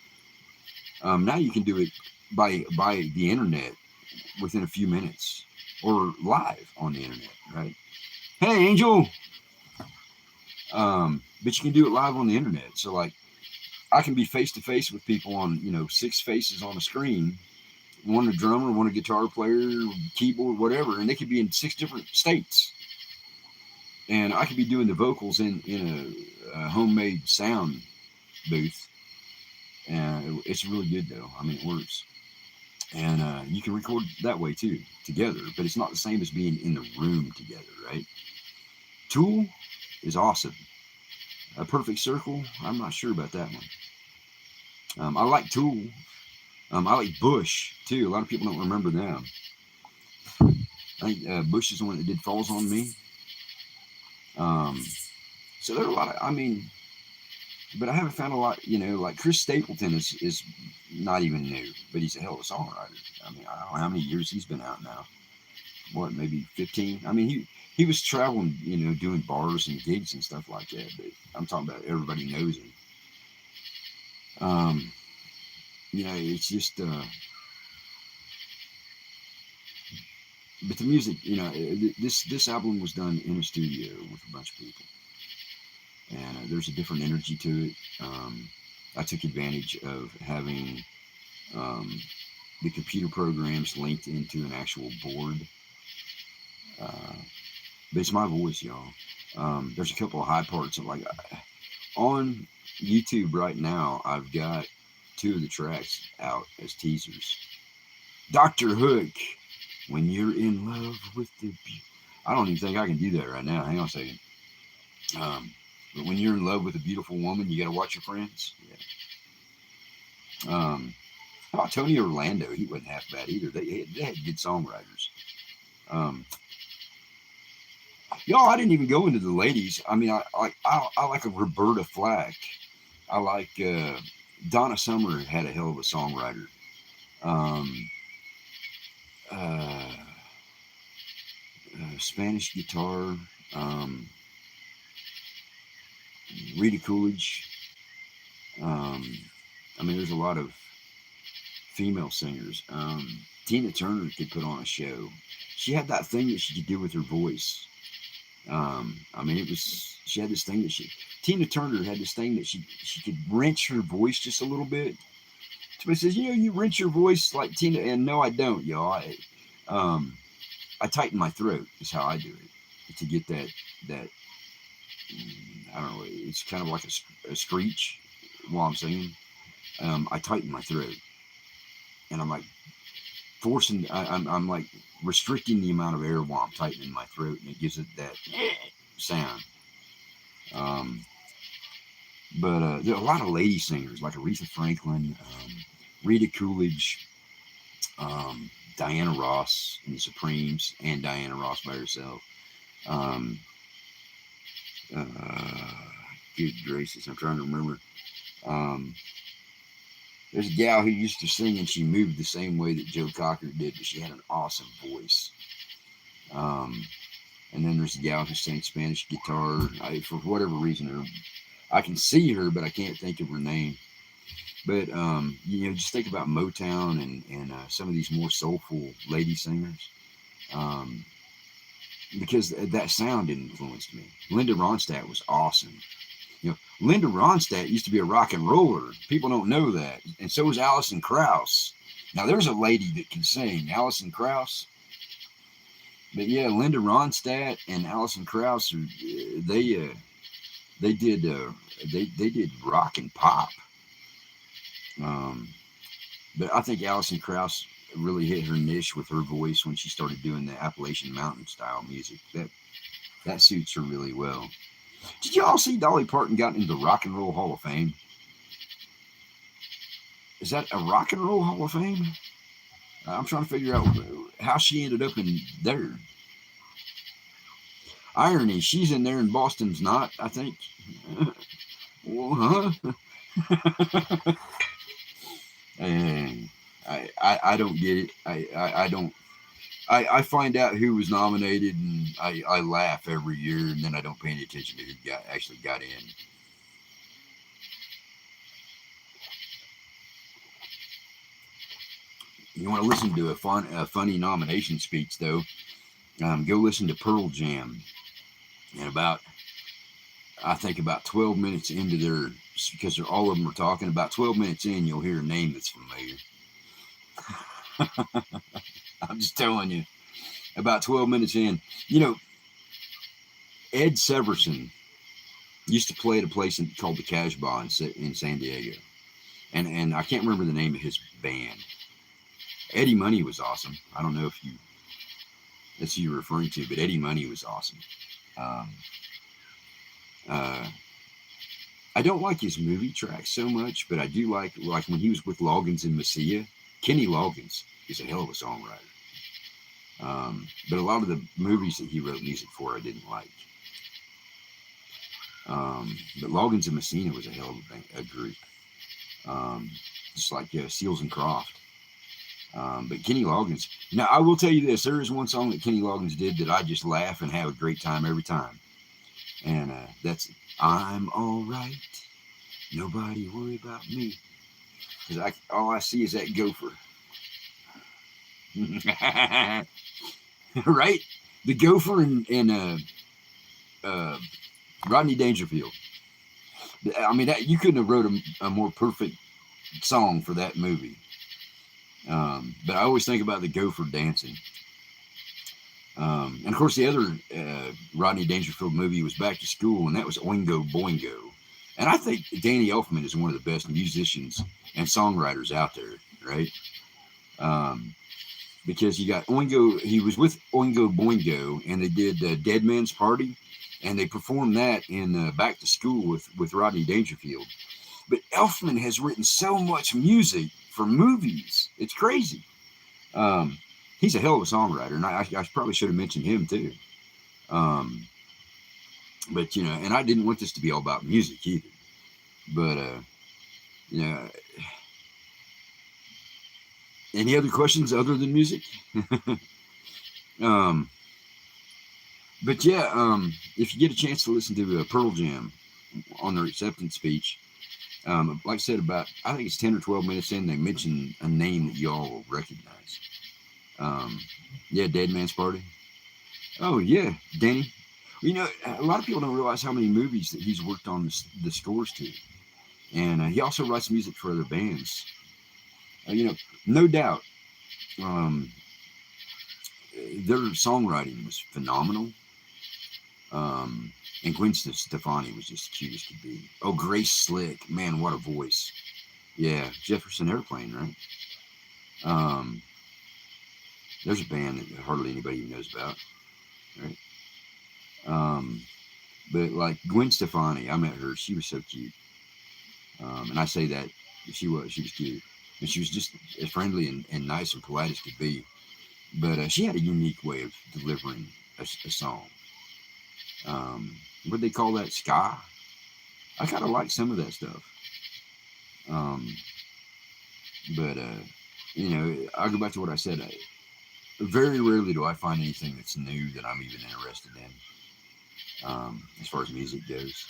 Now you can do it by the internet within a few minutes or live on the internet, right? Hey, Angel. But you can do it live on the internet. So like, I can be face to face with people on 6 faces on a screen, one a drummer, one a guitar player, keyboard, whatever, and they could be in 6 different states. And I could be doing the vocals in a homemade sound booth. And it's really good though. I mean, it works. And you can record that way too, together, but it's not the same as being in the room together, right? Tool is awesome. A Perfect Circle, I'm not sure about that one. I like Tool. I like Bush too. A lot of people don't remember them. I think Bush is the one that did Falls on Me. So there are a lot of, but I haven't found a lot, like Chris Stapleton is not even new, but he's a hell of a songwriter. I mean, I don't know how many years he's been out now. What, maybe 15? I mean, he was traveling, doing bars and gigs and stuff like that, but I'm talking about everybody knows him. It's just, but the music, this album was done in a studio with a bunch of people, and there's a different energy to it. I took advantage of having the computer programs linked into an actual board. But it's my voice, y'all. There's a couple of high parts of like on YouTube right now. I've got 2 of the tracks out as teasers. Dr. Hook, when you're in love with the. I don't even think I can do that right now. Hang on a second. But when you're in love with a beautiful woman, you got to watch your friends. Yeah. How about Tony Orlando? He wasn't half bad either. They had good songwriters. Y'all, I didn't even go into the ladies. I mean, I like a Roberta Flack. I like Donna Summer had a hell of a songwriter. Um, uh, Spanish guitar. Um, Rita Coolidge. Um, I mean, there's a lot of female singers. Tina Turner could put on a show. She had that thing that she could do with her voice. I mean, it was she had this thing that she Tina Turner had this thing that she could wrench her voice just a little bit. Somebody says, you know, you wrench your voice like Tina, and no, I don't, y'all. Um, I tighten my throat is how I do it to get that I don't know. It's kind of like a screech while I'm singing. I tighten my throat, and I'm like I'm like restricting the amount of air while I'm tightening my throat, and it gives it that sound. Um, but there are a lot of lady singers like Aretha Franklin, Rita Coolidge, Diana Ross and the Supremes, and Diana Ross by herself. Um, uh, Good gracious, I'm trying to remember. Um, there's a gal who used to sing and she moved the same way that Joe Cocker did, but she had an awesome voice. Um, and then there's a gal who sang Spanish guitar. For whatever reason, I can see her, but I can't think of her name. But you know, just think about Motown and some of these more soulful lady singers, um, because that sound influenced me. Linda Ronstadt was awesome. You know, Linda Ronstadt used to be a rock and roller. People don't know that, and so was Alison Krauss. Now there's a lady that can sing, Alison Krauss. But yeah, Linda Ronstadt and Alison Krauss, they did they did rock and pop. Um, but I think Alison Krauss really hit her niche with her voice when she started doing the Appalachian Mountain style music. That suits her really well. Did you all see Dolly Parton got into the Rock and Roll Hall of Fame? Is that a Rock and Roll Hall of Fame? I'm trying to figure out how she ended up in there. Irony, she's in there and Boston's not, I think. Well, huh? And I don't get it. I don't. I find out who was nominated and I laugh every year, and then I don't pay any attention to who actually got in. You want to listen to a funny nomination speech, though? Go listen to Pearl Jam. And I think about 12 minutes into because all of them are talking, about 12 minutes in, you'll hear a name that's familiar. I'm just telling you. About 12 minutes in, you know, Ed Severson used to play at a place called the Casbah in San Diego. And I can't remember the name of his band. Eddie Money was awesome. I don't know if that's who you're referring to, but Eddie Money was awesome. Um, I don't like his movie tracks so much, but I do like when he was with Loggins and Messiah. Kenny Loggins is a hell of a songwriter. But a lot of the movies that he wrote music for, I didn't like. But Loggins and Messina was a hell of a group. Just like Seals and Croft. But Kenny Loggins. Now, I will tell you this. There is one song that Kenny Loggins did that I just laugh and have a great time every time. And that's I'm All Right. Nobody worry about me. Because all I see is that gopher. Right? The gopher and Rodney Dangerfield. I mean, you couldn't have wrote a more perfect song for that movie. But I always think about the gopher dancing. And of course, the other Rodney Dangerfield movie was Back to School, and that was Oingo Boingo. And I think Danny Elfman is one of the best musicians and songwriters out there, right? Because you got Oingo, he was with Oingo Boingo, and they did Dead Man's Party, and they performed that in Back to School with Rodney Dangerfield. But Elfman has written so much music for movies. It's crazy. He's a hell of a songwriter, and I probably should have mentioned him too. But, you know, and I didn't want this to be all about music either. But you know, any other questions other than music? um, but yeah, if you get a chance to listen to Pearl Jam on their acceptance speech, like I said, about I think it's 10 or 12 minutes in, they mention a name that y'all will recognize. Um, yeah, Dead Man's Party. Oh yeah, Danny. You know, a lot of people don't realize how many movies that he's worked on the scores to, and he also writes music for other bands. You know, no doubt, um, their songwriting was phenomenal. Um, and Gwen Stefani was just cute as could be. Oh, Grace Slick, man, what a voice! Yeah, Jefferson Airplane, right? Um, there's a band that hardly anybody even knows about, right? Um, but like Gwen Stefani, I met her. She was so cute, and I say that she was cute, and she was just as friendly and nice and polite as could be. But she had a unique way of delivering a song. What do they call that? Ska. I kind of like some of that stuff. Um, but you know, I'll go back to what I said. Very rarely do I find anything that's new that I'm even interested in. As far as music goes,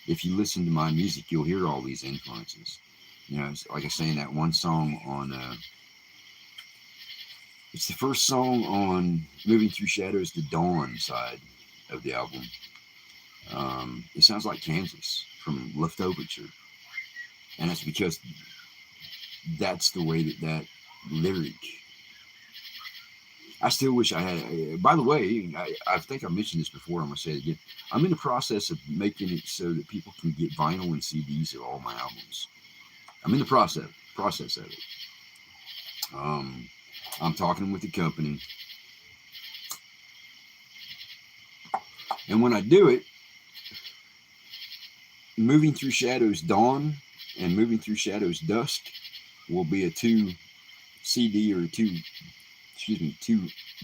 if you listen to my music, you'll hear all these influences. You know, it's like I say in that one song on. It's the first song on "Moving Through Shadows" the Dawn side of the album. It sounds like Kansas from Leftoverture, and it's because that's the way that lyric. I still wish I had. By the way, I think I mentioned this before. I'm gonna say it again. I'm in the process of making it so that people can get vinyl and CDs of all my albums. I'm in the process of it. Um, I'm talking with the company, and when I do it, Moving Through Shadows Dawn and Moving Through Shadows Dusk will be a two CD or two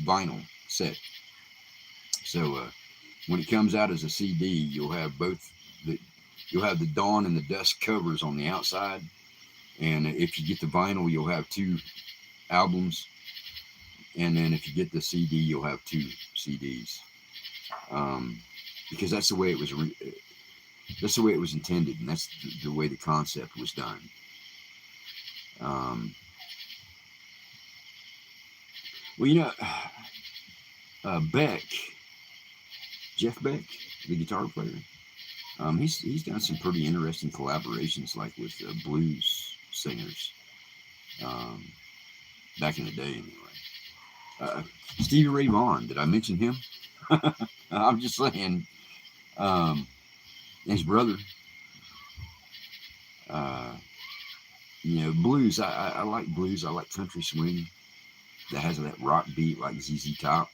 vinyl set. So when it comes out as a CD, you'll have both the you'll have the Dawn and the Dusk covers on the outside, and if you get the vinyl, you'll have two albums, and then if you get the CD, you'll have two CDs. Um, because that's the way it was intended, and that's the way the concept was done. Um, well, you know, Beck, Jeff Beck, the guitar player, he's done some pretty interesting collaborations, like with blues singers, um, back in the day, anyway. Uh, Stevie Ray Vaughan, did I mention him? I'm just saying, um, his brother. Uh, you know, blues. I like blues. I like country swing that has that rock beat like ZZ Top.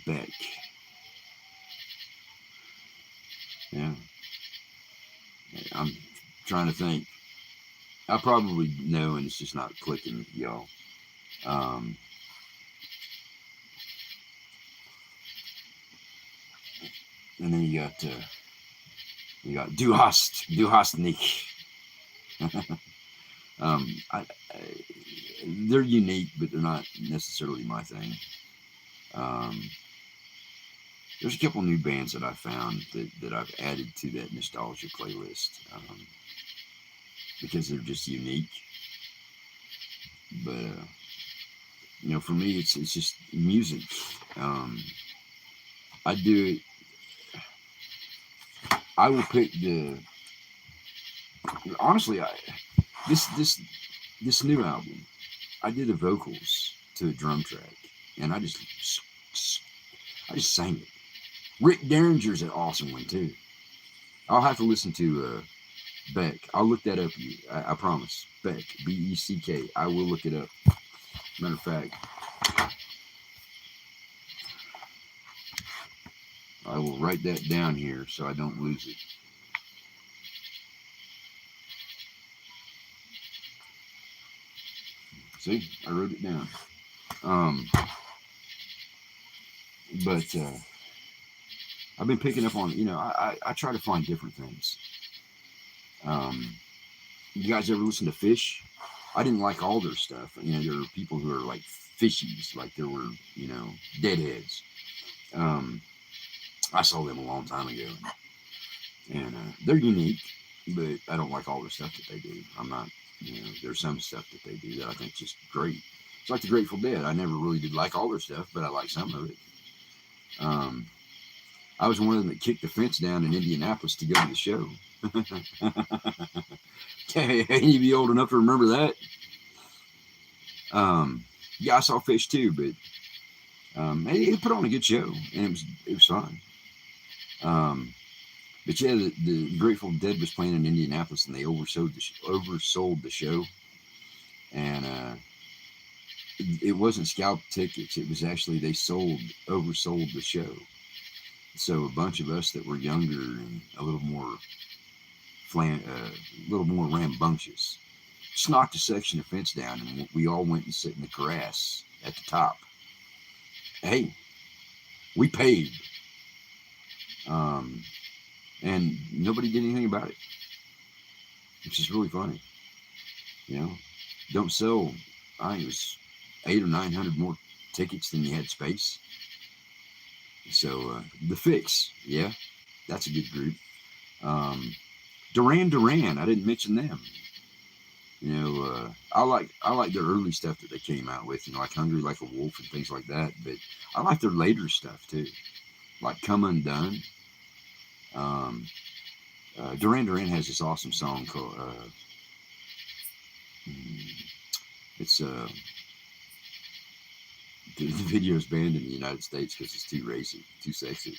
Beck. Yeah, I'm trying to think. I probably know, and it's just not clicking, y'all. Um, and then you got Du hast nicht. They're unique, but they're not necessarily my thing. Um, there's a couple new bands that I found that I've added to that nostalgia playlist, because they're just unique. But you know, for me, it's just music. Um, I do it. I will pick the. Honestly, this new album, I did the vocals to a drum track, and I just sang it. Rick Derringer's an awesome one too. I'll have to listen to Beck. I'll look that up. I promise. Beck, Beck. I will look it up. Matter of fact, I will write that down here so I don't lose it. See, I wrote it down. But I've been picking up on, you know, I try to find different things. Um, you guys ever listen to Fish? I didn't like all their stuff. You know, there are people who are like fishies, like there were, you know, deadheads. Um, I saw them a long time ago, and they're unique, but I don't like all the stuff that they do. I'm not, you know, there's some stuff that they do that I think is just great. It's like the Grateful Dead. I never really did like all their stuff, but I like some of it. Um, I was one of them that kicked the fence down in Indianapolis to go to the show. Hey, you be old enough to remember that? Yeah, I saw Fish too, but he put on a good show, and it was fun. Um, but yeah, the Grateful Dead was playing in Indianapolis, and they oversold the show, and it wasn't scalp tickets. It was actually they oversold the show. So a bunch of us that were younger and a little more rambunctious, just knocked a section of fence down, and we all went and sit in the grass at the top. Hey, we paid, um, and nobody did anything about it, which is really funny. You know, don't sell. I think it was 800 or 900 more tickets than you had space. So the Fix, yeah, that's a good group. Um, Duran Duran, I didn't mention them. You know, I like their early stuff that they came out with. You know, like Hungry Like a Wolf and things like that. But I like their later stuff too, like Come Undone. Um, Duran Duran has this awesome song called it's the video is banned in the United States because it's too racy, too sexy.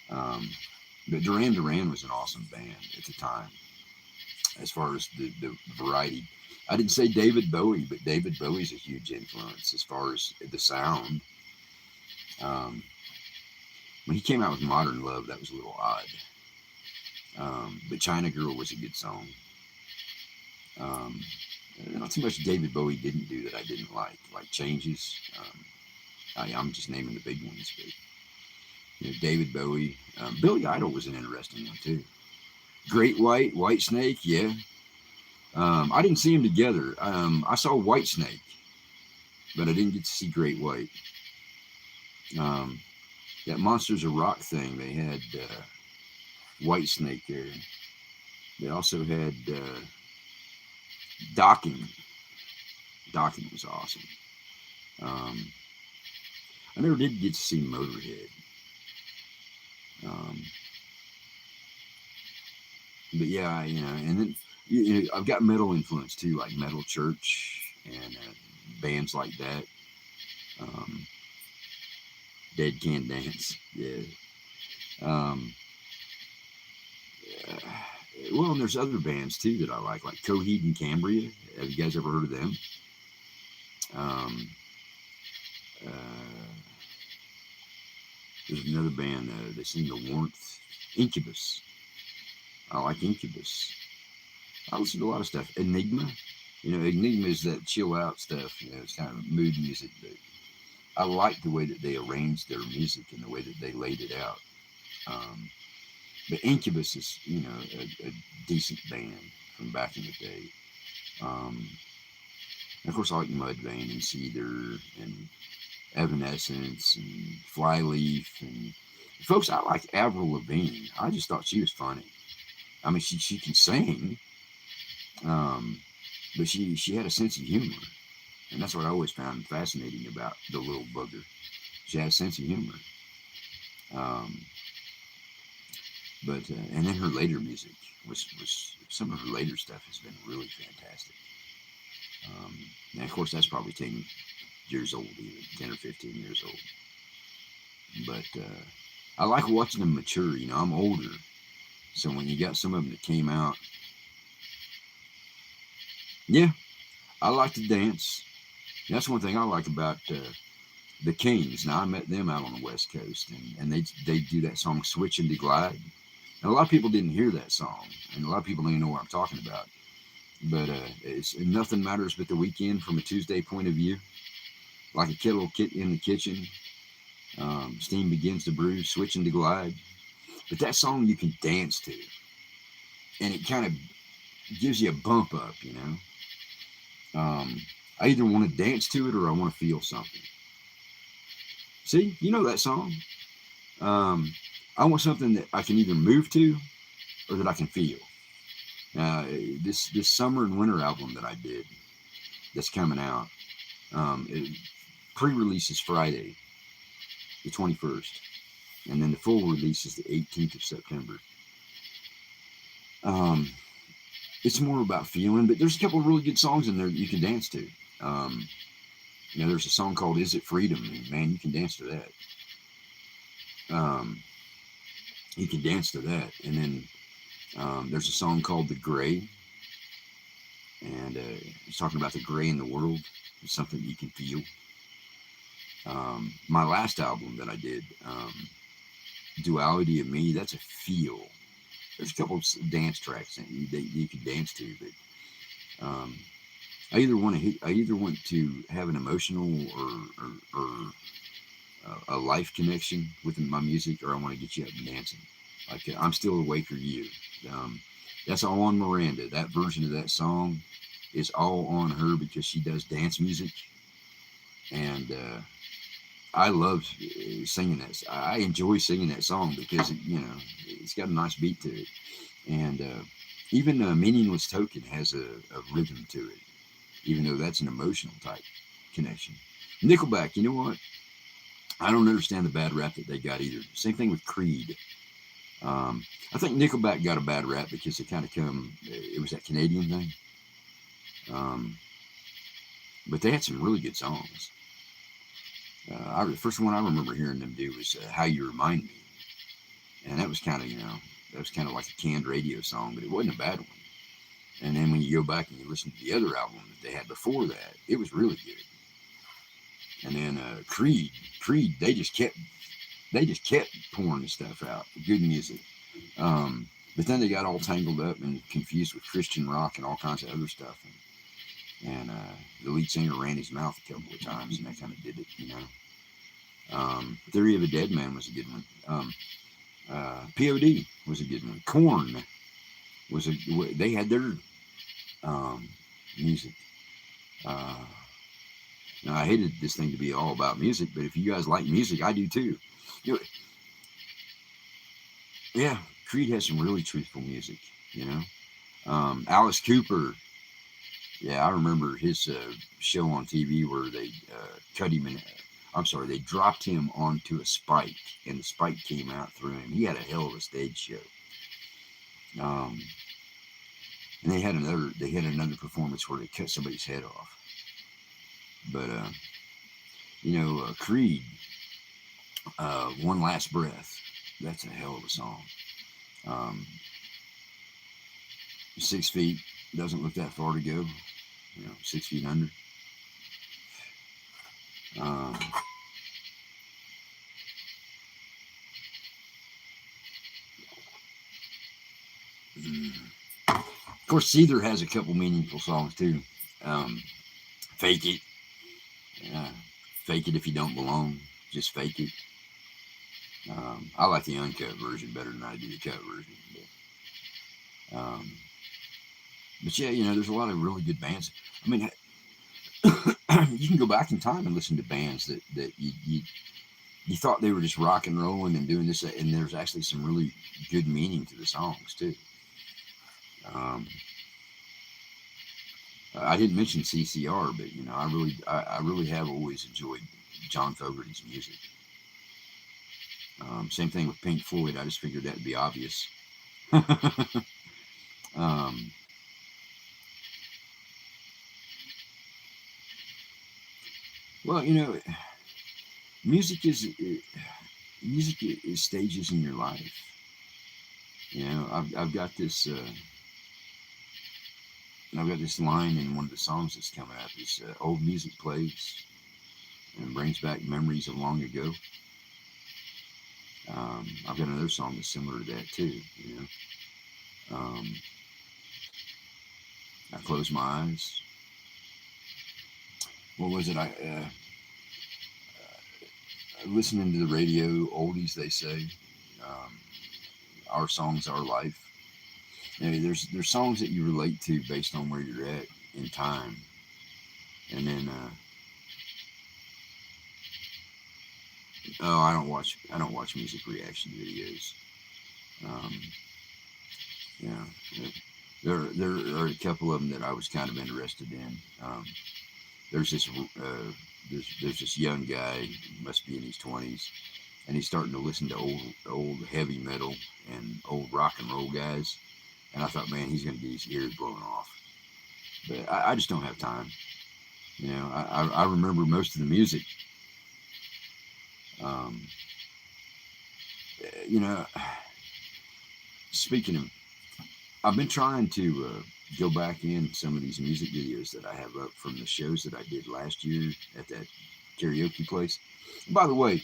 Um, but Duran Duran was an awesome band at the time, as far as the variety. I didn't say David Bowie, but David Bowie's a huge influence as far as the sound. Um, when he came out with Modern Love, that was a little odd. But China Girl was a good song. Um, not too much David Bowie didn't do that I didn't like Changes. I'm just naming the big ones, but you know, David Bowie, Billy Idol was an interesting one too. Great White, White Snake, yeah. I didn't see them together. I saw White Snake, but I didn't get to see Great White. Um, that Monsters of Rock thing, they had White Snake there. They also had Docking. Docking was awesome. Um, I never did get to see Motorhead. Um, but yeah, you know, and then you know, I've got metal influence too, like Metal Church and bands like that. Um, Dead Can Dance, yeah. Um, uh, well, and there's other bands too that I like Coheed and Cambria. Have you guys ever heard of them? Um, uh, there's another band. They sing The Warmth. Incubus. I like Incubus. I listen to a lot of stuff. Enigma. You know, Enigma is that chill out stuff. You know, it's kind of mood music. But I like the way that they arranged their music and the way that they laid it out. Um, but Incubus is, you know, a decent band from back in the day. And of course, I like Mudvayne and Cedar and Evanescence and Flyleaf and folks. I like Avril Lavigne. I just thought she was funny. I mean, she can sing, um, but she had a sense of humor, and that's what I always found fascinating about the little booger. She had a sense of humor. Um, but and then her later music was some of her later stuff has been really fantastic. And of course, that's probably 10 years old, even 10 or 15 years old. But I like watching them mature. You know, I'm older, so when you got some of them that came out, yeah, I like to dance. That's one thing I like about the Kings. Now I met them out on the West Coast, and they do that song "Switching to Glide." And a lot of people didn't hear that song, and a lot of people don't even know what I'm talking about. But it's nothing matters but the weekend from a Tuesday point of view. Like a kettle in the kitchen, steam begins to brew, switching to glide. But that song you can dance to, and it kind of gives you a bump up, you know. I either want to dance to it or I want to feel something. See, you know that song. Um, I want something that I can either move to or that I can feel. This summer and winter album that I did that's coming out, it pre-release is Friday, the 21st, and then the full release is the 18th of September. Um, it's more about feeling, but there's a couple of really good songs in there that you can dance to. Um, there's a song called "Is It Freedom?" And man, you can dance to that. Um, you can dance to that, and then there's a song called "The Gray," and it's talking about the gray in the world. It's something you can feel. My last album that I did, "Duality of Me," that's a feel. There's a couple of dance tracks that you can dance to, but I either want to have an emotional or a life connection with my music, or I want to get you up and dancing. Like "I'm Still Awake" or "You." Um, that's all on Miranda. That version of that song is all on her because she does dance music, and I love singing that. I enjoy singing that song because it's got a nice beat to it, and even "Meaningless Token" has a rhythm to it, even though that's an emotional type connection. Nickelback, you know what? I don't understand the bad rap that they got either. Same thing with Creed. I think Nickelback got a bad rap because they kind of it was that Canadian thing. But they had some really good songs. The first one I remember hearing them do was "How You Remind Me," and that was kind of like a canned radio song, but it wasn't a bad one. And then when you go back and you listen to the other album that they had before that, it was really good. And then Creed, they just kept pouring the stuff out, good music. But then they got all tangled up and confused with Christian rock and all kinds of other stuff. And the lead singer ran his mouth a couple of times, and that kind of did it. Theory of a Dead Man was a good one. POD was a good one. Korn they had their music. Now, I hated this thing to be all about music, but if you guys like music, I do too. Yeah, Creed has some really truthful music, Alice Cooper. Yeah, I remember his show on TV where they cut him in. I'm sorry, they dropped him onto a spike, and the spike came out through him. He had a hell of a stage show. And they had another performance where they cut somebody's head off. But Creed, "One Last Breath." That's a hell of a song. 6 feet, doesn't look that far to go. 6 feet under. Of course, Seether has a couple meaningful songs too. "Fake It." "Fake It If You Don't Belong." Just fake it. I like the uncut version better than I do the cut version. But yeah, there's a lot of really good bands. I mean, you can go back in time and listen to bands that you thought they were just rock and rolling and doing this, and there's actually some really good meaning to the songs too. I didn't mention CCR, but I really have always enjoyed John Fogerty's music. Same thing with Pink Floyd. I just figured that would be obvious. Well, music is stages in your life. I've got this. I've got this line in one of the songs that's coming up. It's "Old music plays and brings back memories of long ago." I've got another song that's similar to that too. "I Close My Eyes." What was it? Listening to the radio, oldies, they say. Our songs, our life. there's songs that you relate to based on where you're at in time, and then oh, I don't watch music reaction videos. Um, yeah, there are a couple of them that I was kind of interested in. There's this there's this young guy, must be in his 20s, and he's starting to listen to old heavy metal and old rock and roll guys. And I thought, man, he's going to get his ears blown off. But I just don't have time. I remember most of the music. Um, you know, speaking of, I've been trying to go back in some of these music videos that I have up from the shows that I did last year at that karaoke place. And by the way,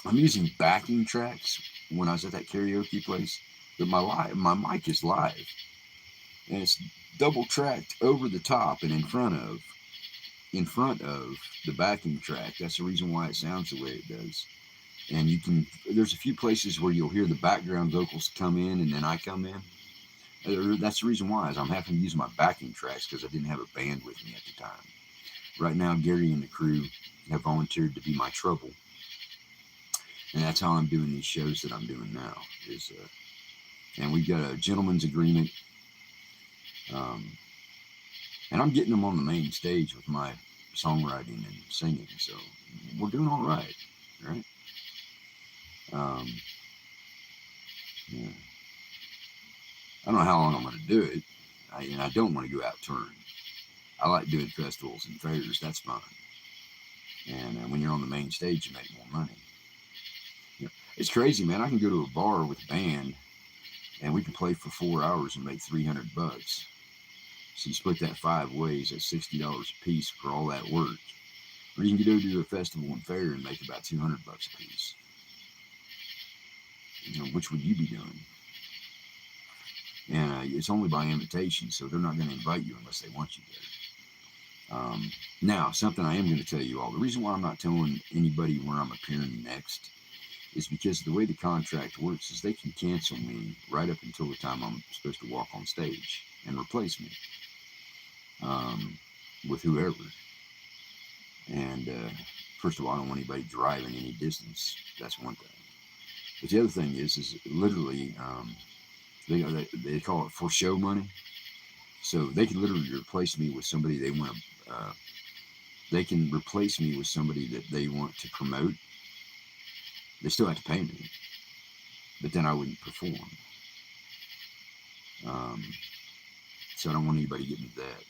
I'm using backing tracks when I was at that karaoke place, but my mic is live, and it's double tracked over the top and in front of the backing track. That's the reason why it sounds the way it does. And there's a few places where you'll hear the background vocals come in and then I come in. That's the reason why is I'm having to use my backing tracks because I didn't have a band with me at the time. Right now, Gary and the crew have volunteered to be my trouble, and that's how I'm doing these shows that I'm doing now. And we've got a gentleman's agreement, um, and I'm getting them on the main stage with my songwriting and singing, so we're doing all right, right? Um, yeah. I don't know how long I'm going to do it. I don't want to go out touring. I like doing festivals and fairs. That's fun. And when you're on the main stage, you make more money. It's crazy, man. I can go to a bar with a band, and we can play for 4 hours and make $300. So you split that 5 ways at $60 a piece for all that work. Or you can go to a festival and fair and make about $200 a piece. Which would you be doing? And it's only by invitation, so they're not going to invite you unless they want you there. Now, something I am going to tell you all. The reason why I'm not telling anybody where I'm appearing next is because the way the contract works is they can cancel me right up until the time I'm supposed to walk on stage and replace me with whoever. And first of all, I don't want anybody driving any distance. That's one thing. But the other thing is literally they call it for show money. So they can literally replace me with somebody they want to. They can replace me with somebody that they want to promote. They still have to pay me, but then I wouldn't perform. So I don't want anybody getting into that.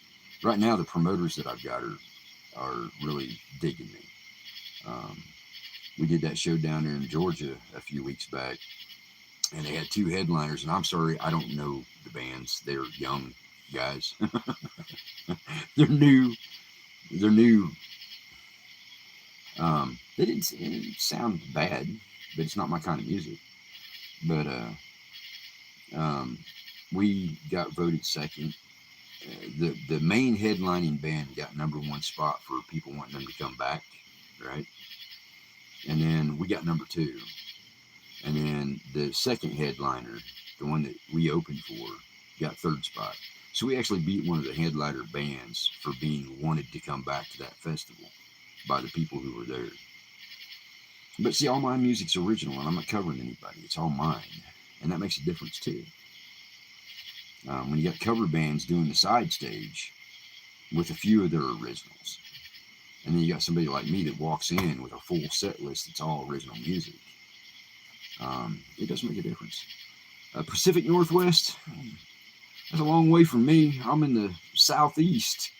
Right now, the promoters that I've got are really digging me. We did that show down there in Georgia a few weeks back, and they had 2 headliners. And I'm sorry, I don't know the bands. They're young guys. They're new. They're new. They didn't sound bad, but it's not my kind of music. But we got voted second. The main headlining band got #1 spot for people wanting them to come back, right? And then we got #2. And then the second headliner, the one that we opened for, got 3rd spot. So we actually beat one of the headliner bands for being wanted to come back to that festival by the people who were there. But see, all my music's original, and I'm not covering anybody. It's all mine, and that makes a difference too. When you got cover bands doing the side stage with a few of their originals, and then you got somebody like me that walks in with a full set list that's all original music, it does make a difference. Pacific Northwest, that's a long way from me. I'm in the Southeast.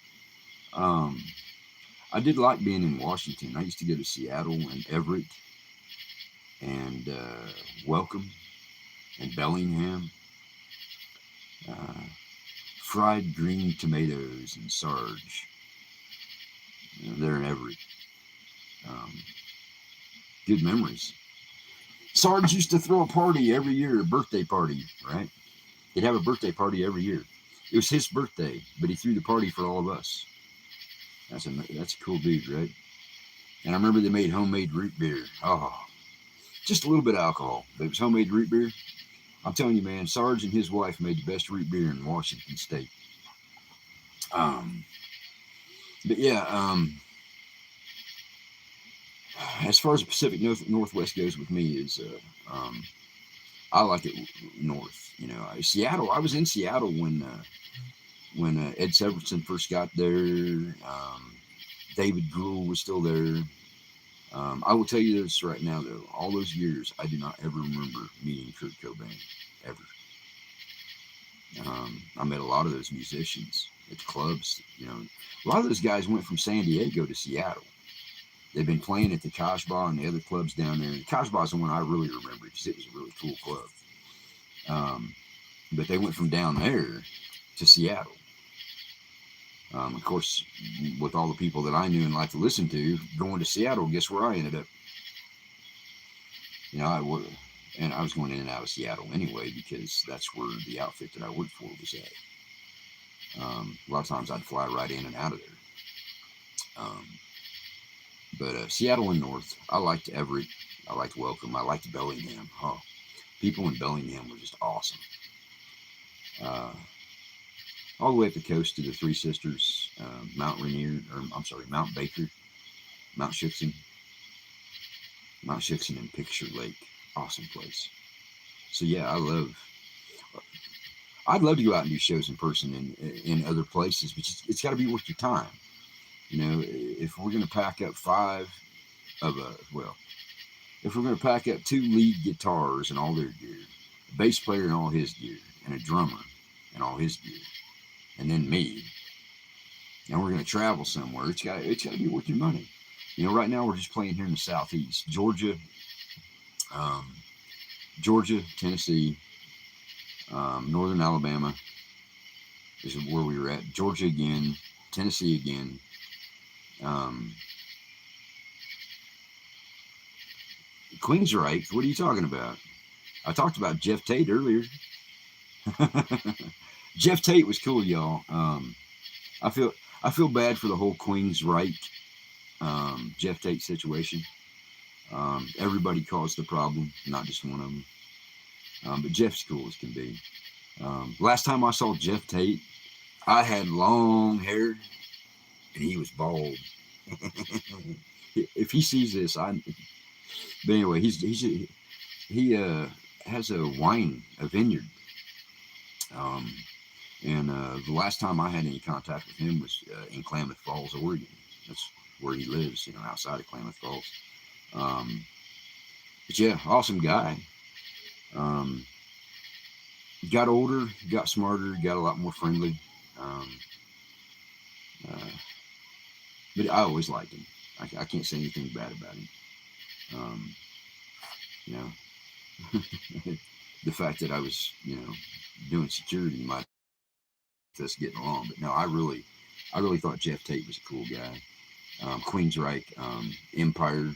I did like being in Washington. I used to go to Seattle and Everett and Welcome and Bellingham. Fried green tomatoes and Sarge. They're in Everett. Good memories. Sarge used to throw a party every year, a birthday party, right? He'd have a birthday party every year. It was his birthday, but he threw the party for all of us. That's a cool dude, right? And I remember they made homemade root beer. Oh, just a little bit of alcohol, but it was homemade root beer. I'm telling you, man, Sarge and his wife made the best root beer in Washington State. Um, but yeah, as far as the Pacific Northwest goes with me is, I like it north. You know, Seattle. I was in Seattle when Ed Severson first got there. David Gruhl was still there. I will tell you this right now, though. All those years, I do not ever remember meeting Kurt Cobain, ever. I met a lot of those musicians at the clubs. You know, a lot of those guys went from San Diego to Seattle. They've been playing at the Kashba and the other clubs down there. The Kashba is the one I really remember because it was a really cool club. But they went from down there to Seattle. Of course, with all the people that I knew and liked to listen to, going to Seattle, guess where I ended up? You know, I was going in and out of Seattle anyway because that's where the outfit that I worked for was at. A lot of times I'd fly right in and out of there. But Seattle and North, I liked Everett, I liked Welcome, I liked Bellingham. Oh, people in Bellingham were just awesome. All the way up the coast to the Three Sisters, Mount Rainier, or I'm sorry, Mount Baker, Mount Shixon, and Picture Lake. Awesome place. So yeah, I'd love to go out and do shows in person in other places, but it's got to be worth your time. You know, if we're going to pack up if we're going to pack up 2 lead guitars and all their gear, a bass player and all his gear, and a drummer and all his gear, and then me, and we're going to travel somewhere, it's got to be worth your money. You know, right now we're just playing here in the Southeast, Georgia, Tennessee, Northern Alabama is where we were at. Georgia again, Tennessee again. Queensryche, what are you talking about? I talked about Jeff Tate earlier. Jeff Tate was cool, y'all. I feel bad for the whole Queensryche Jeff Tate situation. Everybody caused the problem, not just one of them. But Jeff's cool as can be. Last time I saw Jeff Tate, I had long hair and he was bald. If he sees this, but anyway, he has a vineyard. And the last time I had any contact with him was in Klamath Falls, Oregon. That's where he lives, you know, outside of Klamath Falls. But yeah, awesome guy. Got older, got smarter, got a lot more friendly. But I always liked him. I can't say anything bad about him. You know, the fact that I was, you know, doing security might us getting along, but no, I really thought Jeff Tate was a cool guy. Queensryche, Empire,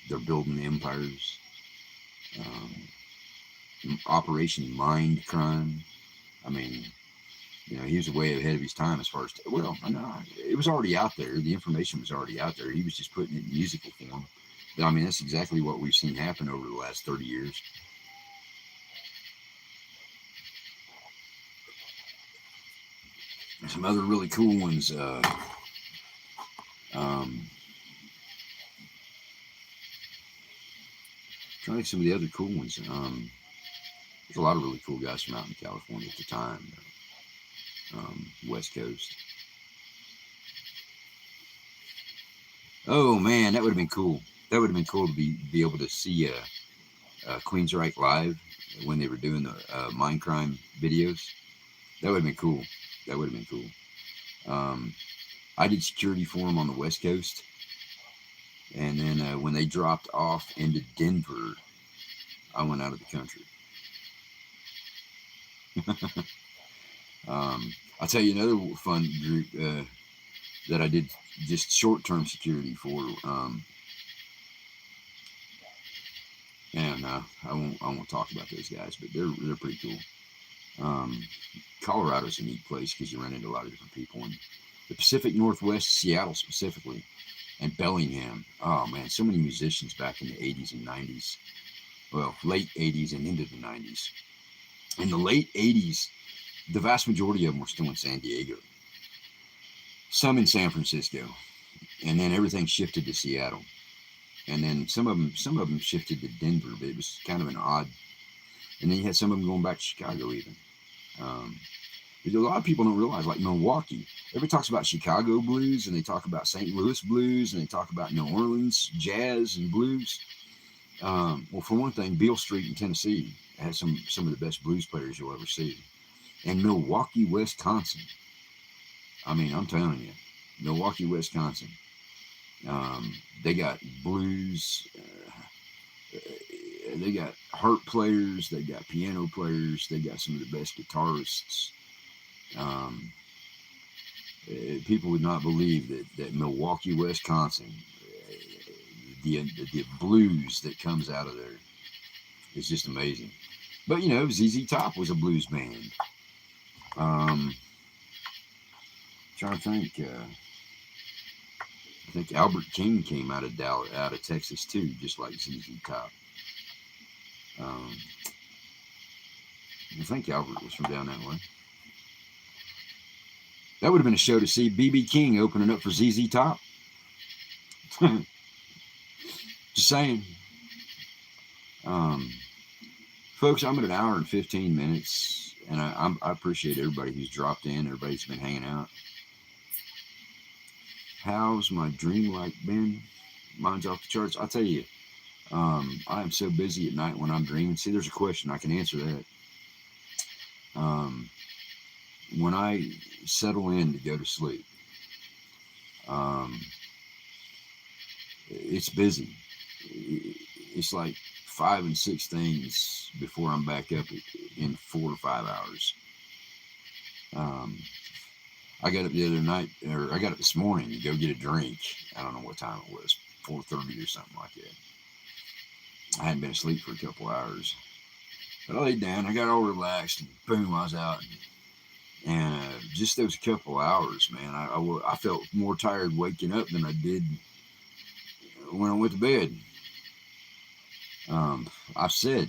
they're building empires. Operation Mind Crime. I mean, you know, he was way ahead of his time as far as, well, no, it was already out there. The information was already out there. He was just putting it in musical form. But I mean, that's exactly what we've seen happen over the last 30 years. Some other really cool ones. Trying to think some of the other cool ones. There's a lot of really cool guys from out in California at the time. West Coast. Oh man, that would have been cool. That would have been cool to be able to see Queensryche live when they were doing the Mind Crime videos. That would have been cool. I did security for them on the West Coast, and then when they dropped off into Denver, I went out of the country. I'll tell you another fun group that I did just short-term security for. And I won't talk about those guys, but they're pretty cool. Colorado's a neat place because you run into a lot of different people, and the Pacific Northwest, Seattle specifically, and Bellingham. Oh man, so many musicians back in the 80s and 90s. Well, late 80s and into the 90s. In the late 80s, the vast majority of them were still in San Diego, some in San Francisco, and then everything shifted to Seattle. And then some of them shifted to Denver, but it was kind of an odd. And then you had some of them going back to Chicago even. Um, Because a lot of people don't realize, like Milwaukee, everybody talks about Chicago blues and they talk about St. Louis blues and they talk about New Orleans jazz and blues. Well, for one thing, Beale Street in Tennessee has some of the best blues players you'll ever see. And Milwaukee, Wisconsin. I mean, I'm telling you, Milwaukee, Wisconsin. They got blues. They got harp players. They got piano players. They got some of the best guitarists. Um, People would not believe that Milwaukee, Wisconsin, the blues that comes out of there is just amazing. But you know, ZZ Top was a blues band. Trying to think. I think Albert King came out of Dallas, out of Texas too, just like ZZ Top. I think Albert was from down that way. That would have been a show to see B.B. King opening up for ZZ Top. Just saying. Folks, I'm at an hour and 15 minutes, and I appreciate everybody who's dropped in, everybody's been hanging out. How's my dream life been? Mine's off the charts. I'll tell you, I am so busy at night when I'm dreaming. See, there's a question. I can answer that. When I settle in to go to sleep, it's busy. It's like 5 and 6 things before I'm back up in 4 or 5 hours. I got up the other night, or I got up this morning to go get a drink. I don't know what time it was, 4:30 or something like that. I hadn't been asleep for a couple hours. But I laid down, I got all relaxed, and boom, I was out. And just those couple hours, man, I felt more tired waking up than I did when I went to bed. I said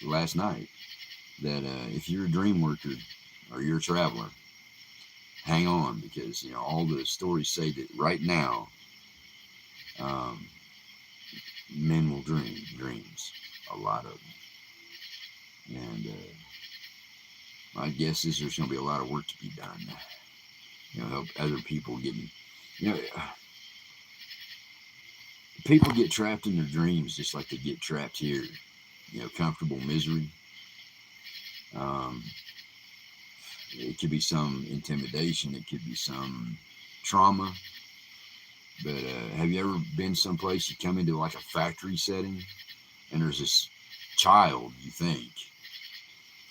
last night that if you're a dream worker or you're a traveler, hang on, because you know all the stories say that right now, men will dream dreams, a lot of them, and my guess is there's going to be a lot of work to be done. You know, help other people getting, you know, people get trapped in their dreams just like they get trapped here. You know, comfortable misery. It could be some intimidation. It could be some trauma. But have you ever been someplace you come into like a factory setting and there's this child, you think,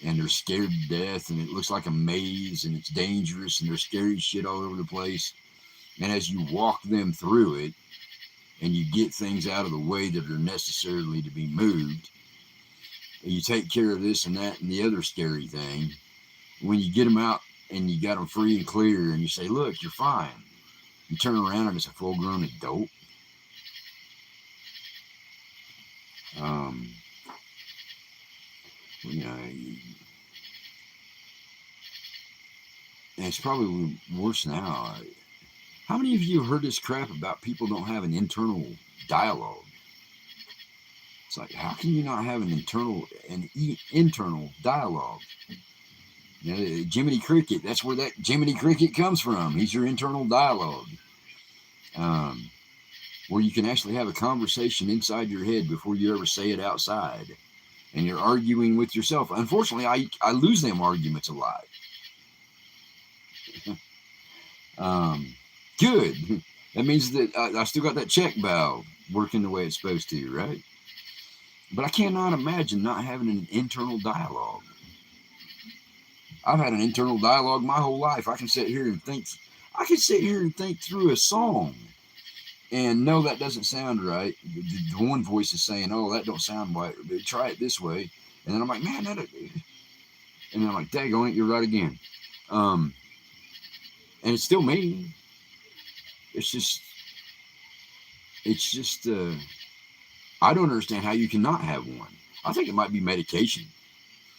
and they're scared to death and it looks like a maze and it's dangerous and there's scary shit all over the place. And as you walk them through it and you get things out of the way that are necessarily to be moved, and you take care of this and that and the other scary thing, when you get them out and you got them free and clear and you say, look, you're fine, you turn around and it's a full-grown adult. You know, and it's probably worse now. How many of you have heard this crap about people don't have an internal dialogue? It's like, how can you not have an internal dialogue? You know, Jiminy Cricket, that's where that Jiminy Cricket comes from. He's your internal dialogue. Where you can actually have a conversation inside your head before you ever say it outside. And you're arguing with yourself. Unfortunately, I lose them arguments a lot. Good. That means that I still got that check valve working the way it's supposed to, right? But I cannot imagine not having an internal dialogue. I've had an internal dialogue my whole life. I can sit here and think through a song and no, that doesn't sound right. The one voice is saying, oh, that don't sound right. Try it this way. And then I'm like, man, and then I'm like, daggone it, you're right again. And it's still me. It's just, I don't understand how you cannot have one. I think it might be medication.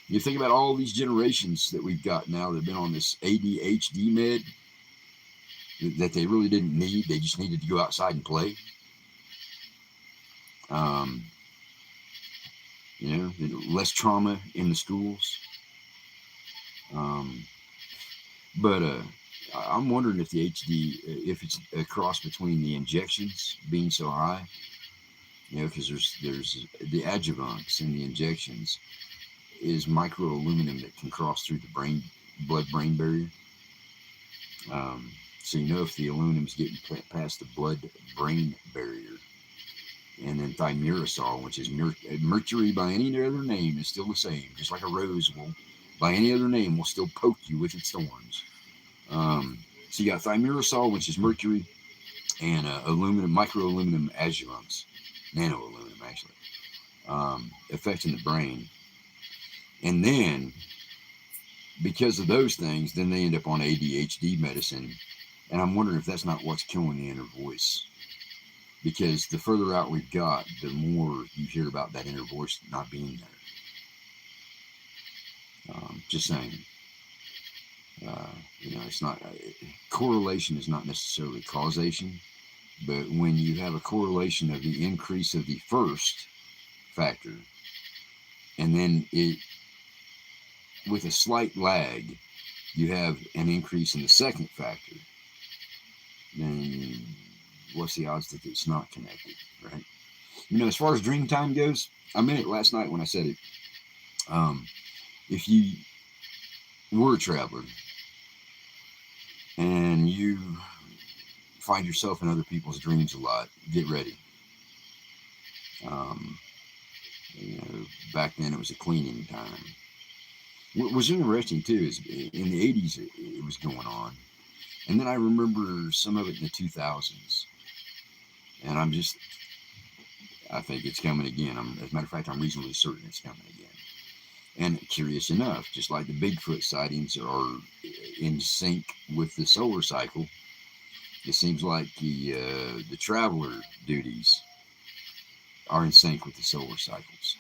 You think about all these generations that we've got now that have been on this ADHD med that they really didn't need. They just needed to go outside and play. Um, less trauma in the schools. But I'm wondering if the HD, if it's a cross between the injections being so high, because there's the adjuvants in the injections is micro aluminum that can cross through the blood-brain barrier. So if the aluminum's getting past the blood-brain barrier. And then thimerosal, which is mercury by any other name, is still the same. Just like a rose will, by any other name, will still poke you with its thorns. So you got thimerosal, which is mercury, and micro aluminum adjuvants, nano aluminum actually, affecting the brain. And then, because of those things, then they end up on ADHD medicine. And I'm wondering if that's not what's killing the inner voice. Because the further out we've got, the more you hear about that inner voice not being there. Just saying. It's not correlation is not necessarily causation, but when you have a correlation of the increase of the first factor, and then with a slight lag, you have an increase in the second factor, then what's the odds that it's not connected, right? As far as dream time goes, I meant it last night when I said it. If you were a traveler and you find yourself in other people's dreams a lot, get ready. Back then it was a cleaning time. What was interesting too is in the 80s it was going on. And then I remember some of it in the 2000s. And I think it's coming again. As a matter of fact, I'm reasonably certain it's coming again. And curious enough, just like the Bigfoot sightings are in sync with the solar cycle, it seems like the traveler duties are in sync with the solar cycles.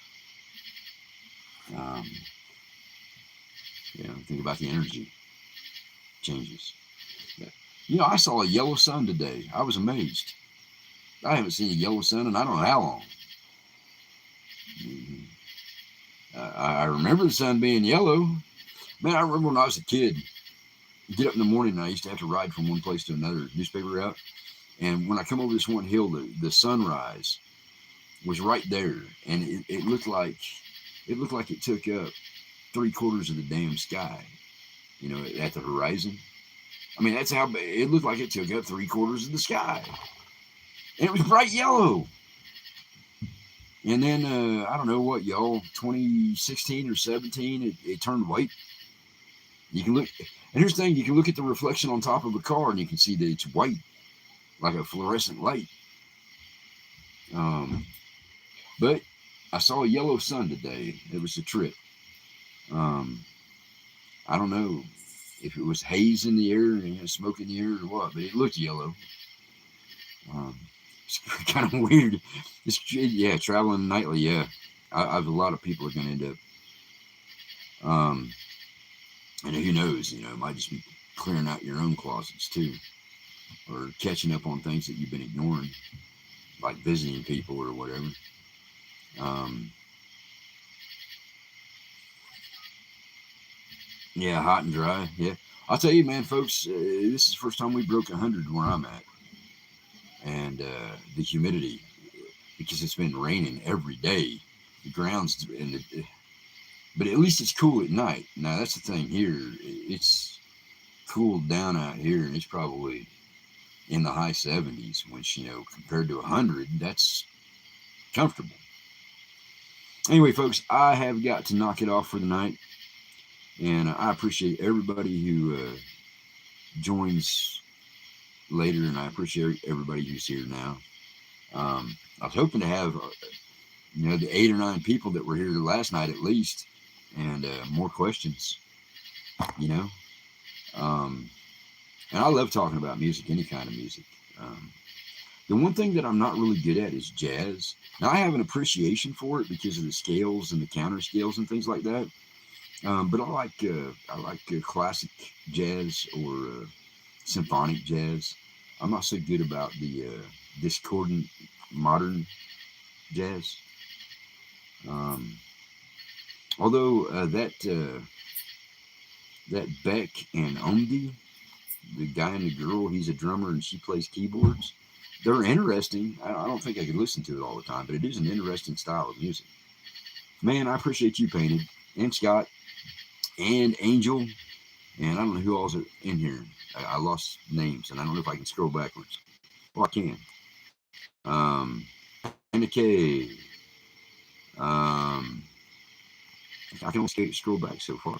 Think about the energy changes. I saw a yellow sun today. I was amazed. I haven't seen a yellow sun in I don't know how long. I remember the sun being yellow. Man, I remember when I was a kid, get up in the morning and I used to have to ride from one place to another, newspaper route. And when I come over this one hill, the sunrise was right there. And it looked like it took up 3/4 of the damn sky, at the horizon. I mean, that's how it looked like it took up 3/4 of the sky. And it was bright yellow. And then, I don't know what, y'all, 2016 or 17, it turned white. You can look, and here's the thing, you can look at the reflection on top of a car and you can see that it's white, like a fluorescent light. But I saw a yellow sun today. It was a trip. I don't know if it was haze in the air and smoke in the air or what, but it looked yellow. It's kind of weird. Traveling nightly. Yeah, a lot of people are going to end up. And who knows? It might just be clearing out your own closets too, or catching up on things that you've been ignoring, like visiting people or whatever. Yeah, hot and dry. Yeah, I'll tell you, man, folks. This is the first time we broke 100 where I'm at. And the humidity, because it's been raining every day, the ground's but at least it's cool at night. Now that's the thing here, it's cooled down out here, and it's probably in the high 70s, which compared to 100, that's comfortable. Anyway, folks, I have got to knock it off for the night, and I appreciate everybody who joins later, and I appreciate everybody who's here now. I was hoping to have the 8 or 9 people that were here last night at least, and more questions, and I love talking about music, any kind of music. The one thing that I'm not really good at is jazz. Now I have an appreciation for it because of the scales and the counter scales and things like that. But I like classic jazz or symphonic jazz. I'm not so good about the discordant modern jazz. Um, although that Beck and Omdi, the guy and the girl, he's a drummer and she plays keyboards. They're interesting. I don't think I could listen to it all the time, but it is an interesting style of music. Man, I appreciate you, Painted, and Scott, and Angel, and I don't know who else are in here. I lost names, and I don't know if I can scroll backwards. Well, I can. Anna K. Um, I can only scroll back so far.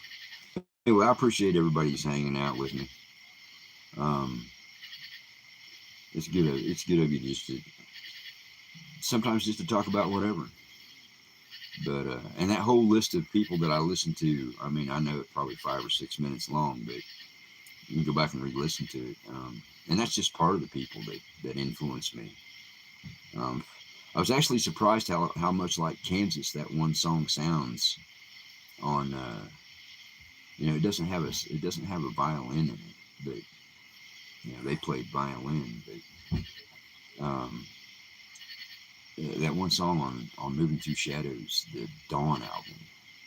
Anyway, I appreciate everybody's hanging out with me. Um, it's good. It's good of you just to sometimes just to talk about whatever. But and that whole list of people that I listen to, I mean, I know it's probably 5 or 6 minutes long, but you can go back and re-listen to it. And that's just part of the people that influenced me. Um, I was actually surprised how much like Kansas that one song sounds on. It doesn't have a violin in it, but they played violin. But that one song on Moving Through Shadows, the Dawn album,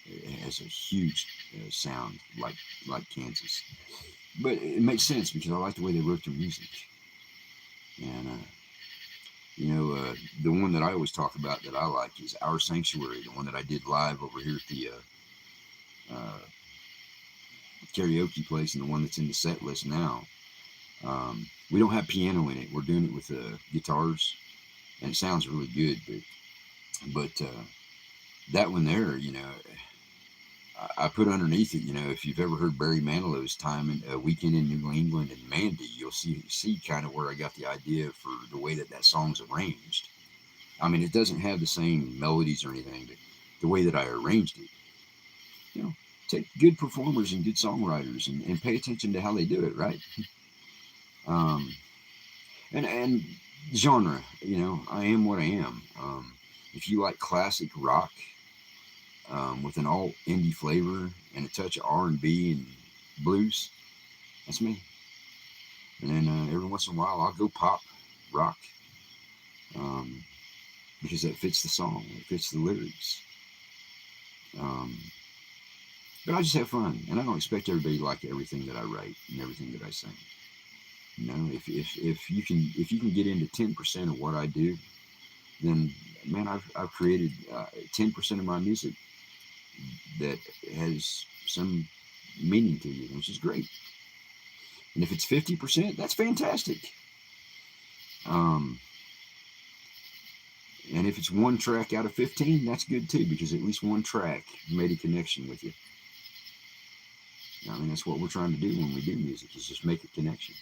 it has a huge sound like Kansas. But it makes sense because I like the way they wrote their music. And the one that I always talk about that I like is Our Sanctuary, the one that I did live over here at the uh, karaoke place, and the one that's in the set list now. We don't have piano in it. We're doing it with guitars, and it sounds really good. But that one there, I put underneath it. If you've ever heard Barry Manilow's time in a Weekend in New England and Mandy, you'll see kind of where I got the idea for the way that song's arranged. I mean, it doesn't have the same melodies or anything, but the way that I arranged it, take good performers and good songwriters and pay attention to how they do it, right? Um, and genre, I am what I am. If you like classic rock with an alt indie flavor and a touch of R&B and blues, that's me. And then every once in a while, I'll go pop rock um, because that fits the song, it fits the lyrics. But I just have fun, and I don't expect everybody to like everything that I write and everything that I sing. If you can get into 10% of what I do, then man, I've created 10% of my music that has some meaning to you, which is great. And if it's 50%, that's fantastic. And if it's one track out of 15, that's good too, because at least one track made a connection with you. I mean, that's what we're trying to do when we do music, is just make a connection.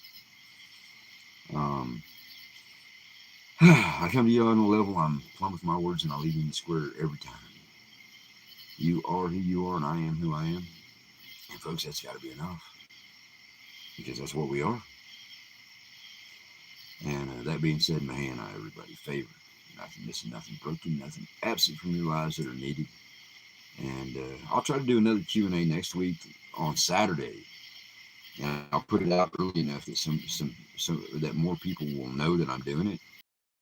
I come to you on a level, I'm plumb with my words, and I leave you in the square every time. You are who you are, and I am who I am. And folks, that's got to be enough, because that's what we are. And that being said, Mahe and I, everybody, favor. Nothing missing, nothing broken, nothing absent from your lives that are needed. And I'll try to do another Q&A next week on Saturday. And I'll put it out early enough that some that more people will know that I'm doing it.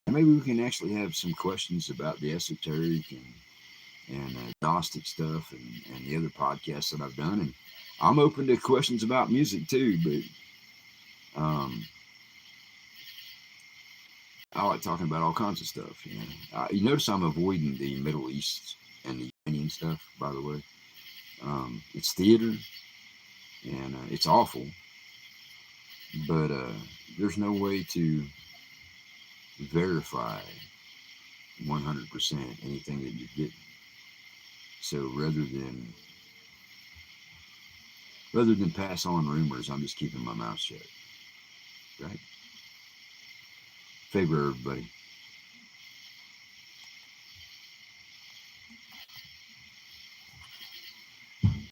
And maybe we can actually have some questions about the esoteric and Gnostic stuff and the other podcasts that I've done. And I'm open to questions about music too, but I like talking about all kinds of stuff. You notice I'm avoiding the Middle East and the Iranian stuff, by the way. It's theater, and it's awful, but there's no way to verify 100% anything that you're getting. So rather than pass on rumors, I'm just keeping my mouth shut. Right? Favor everybody.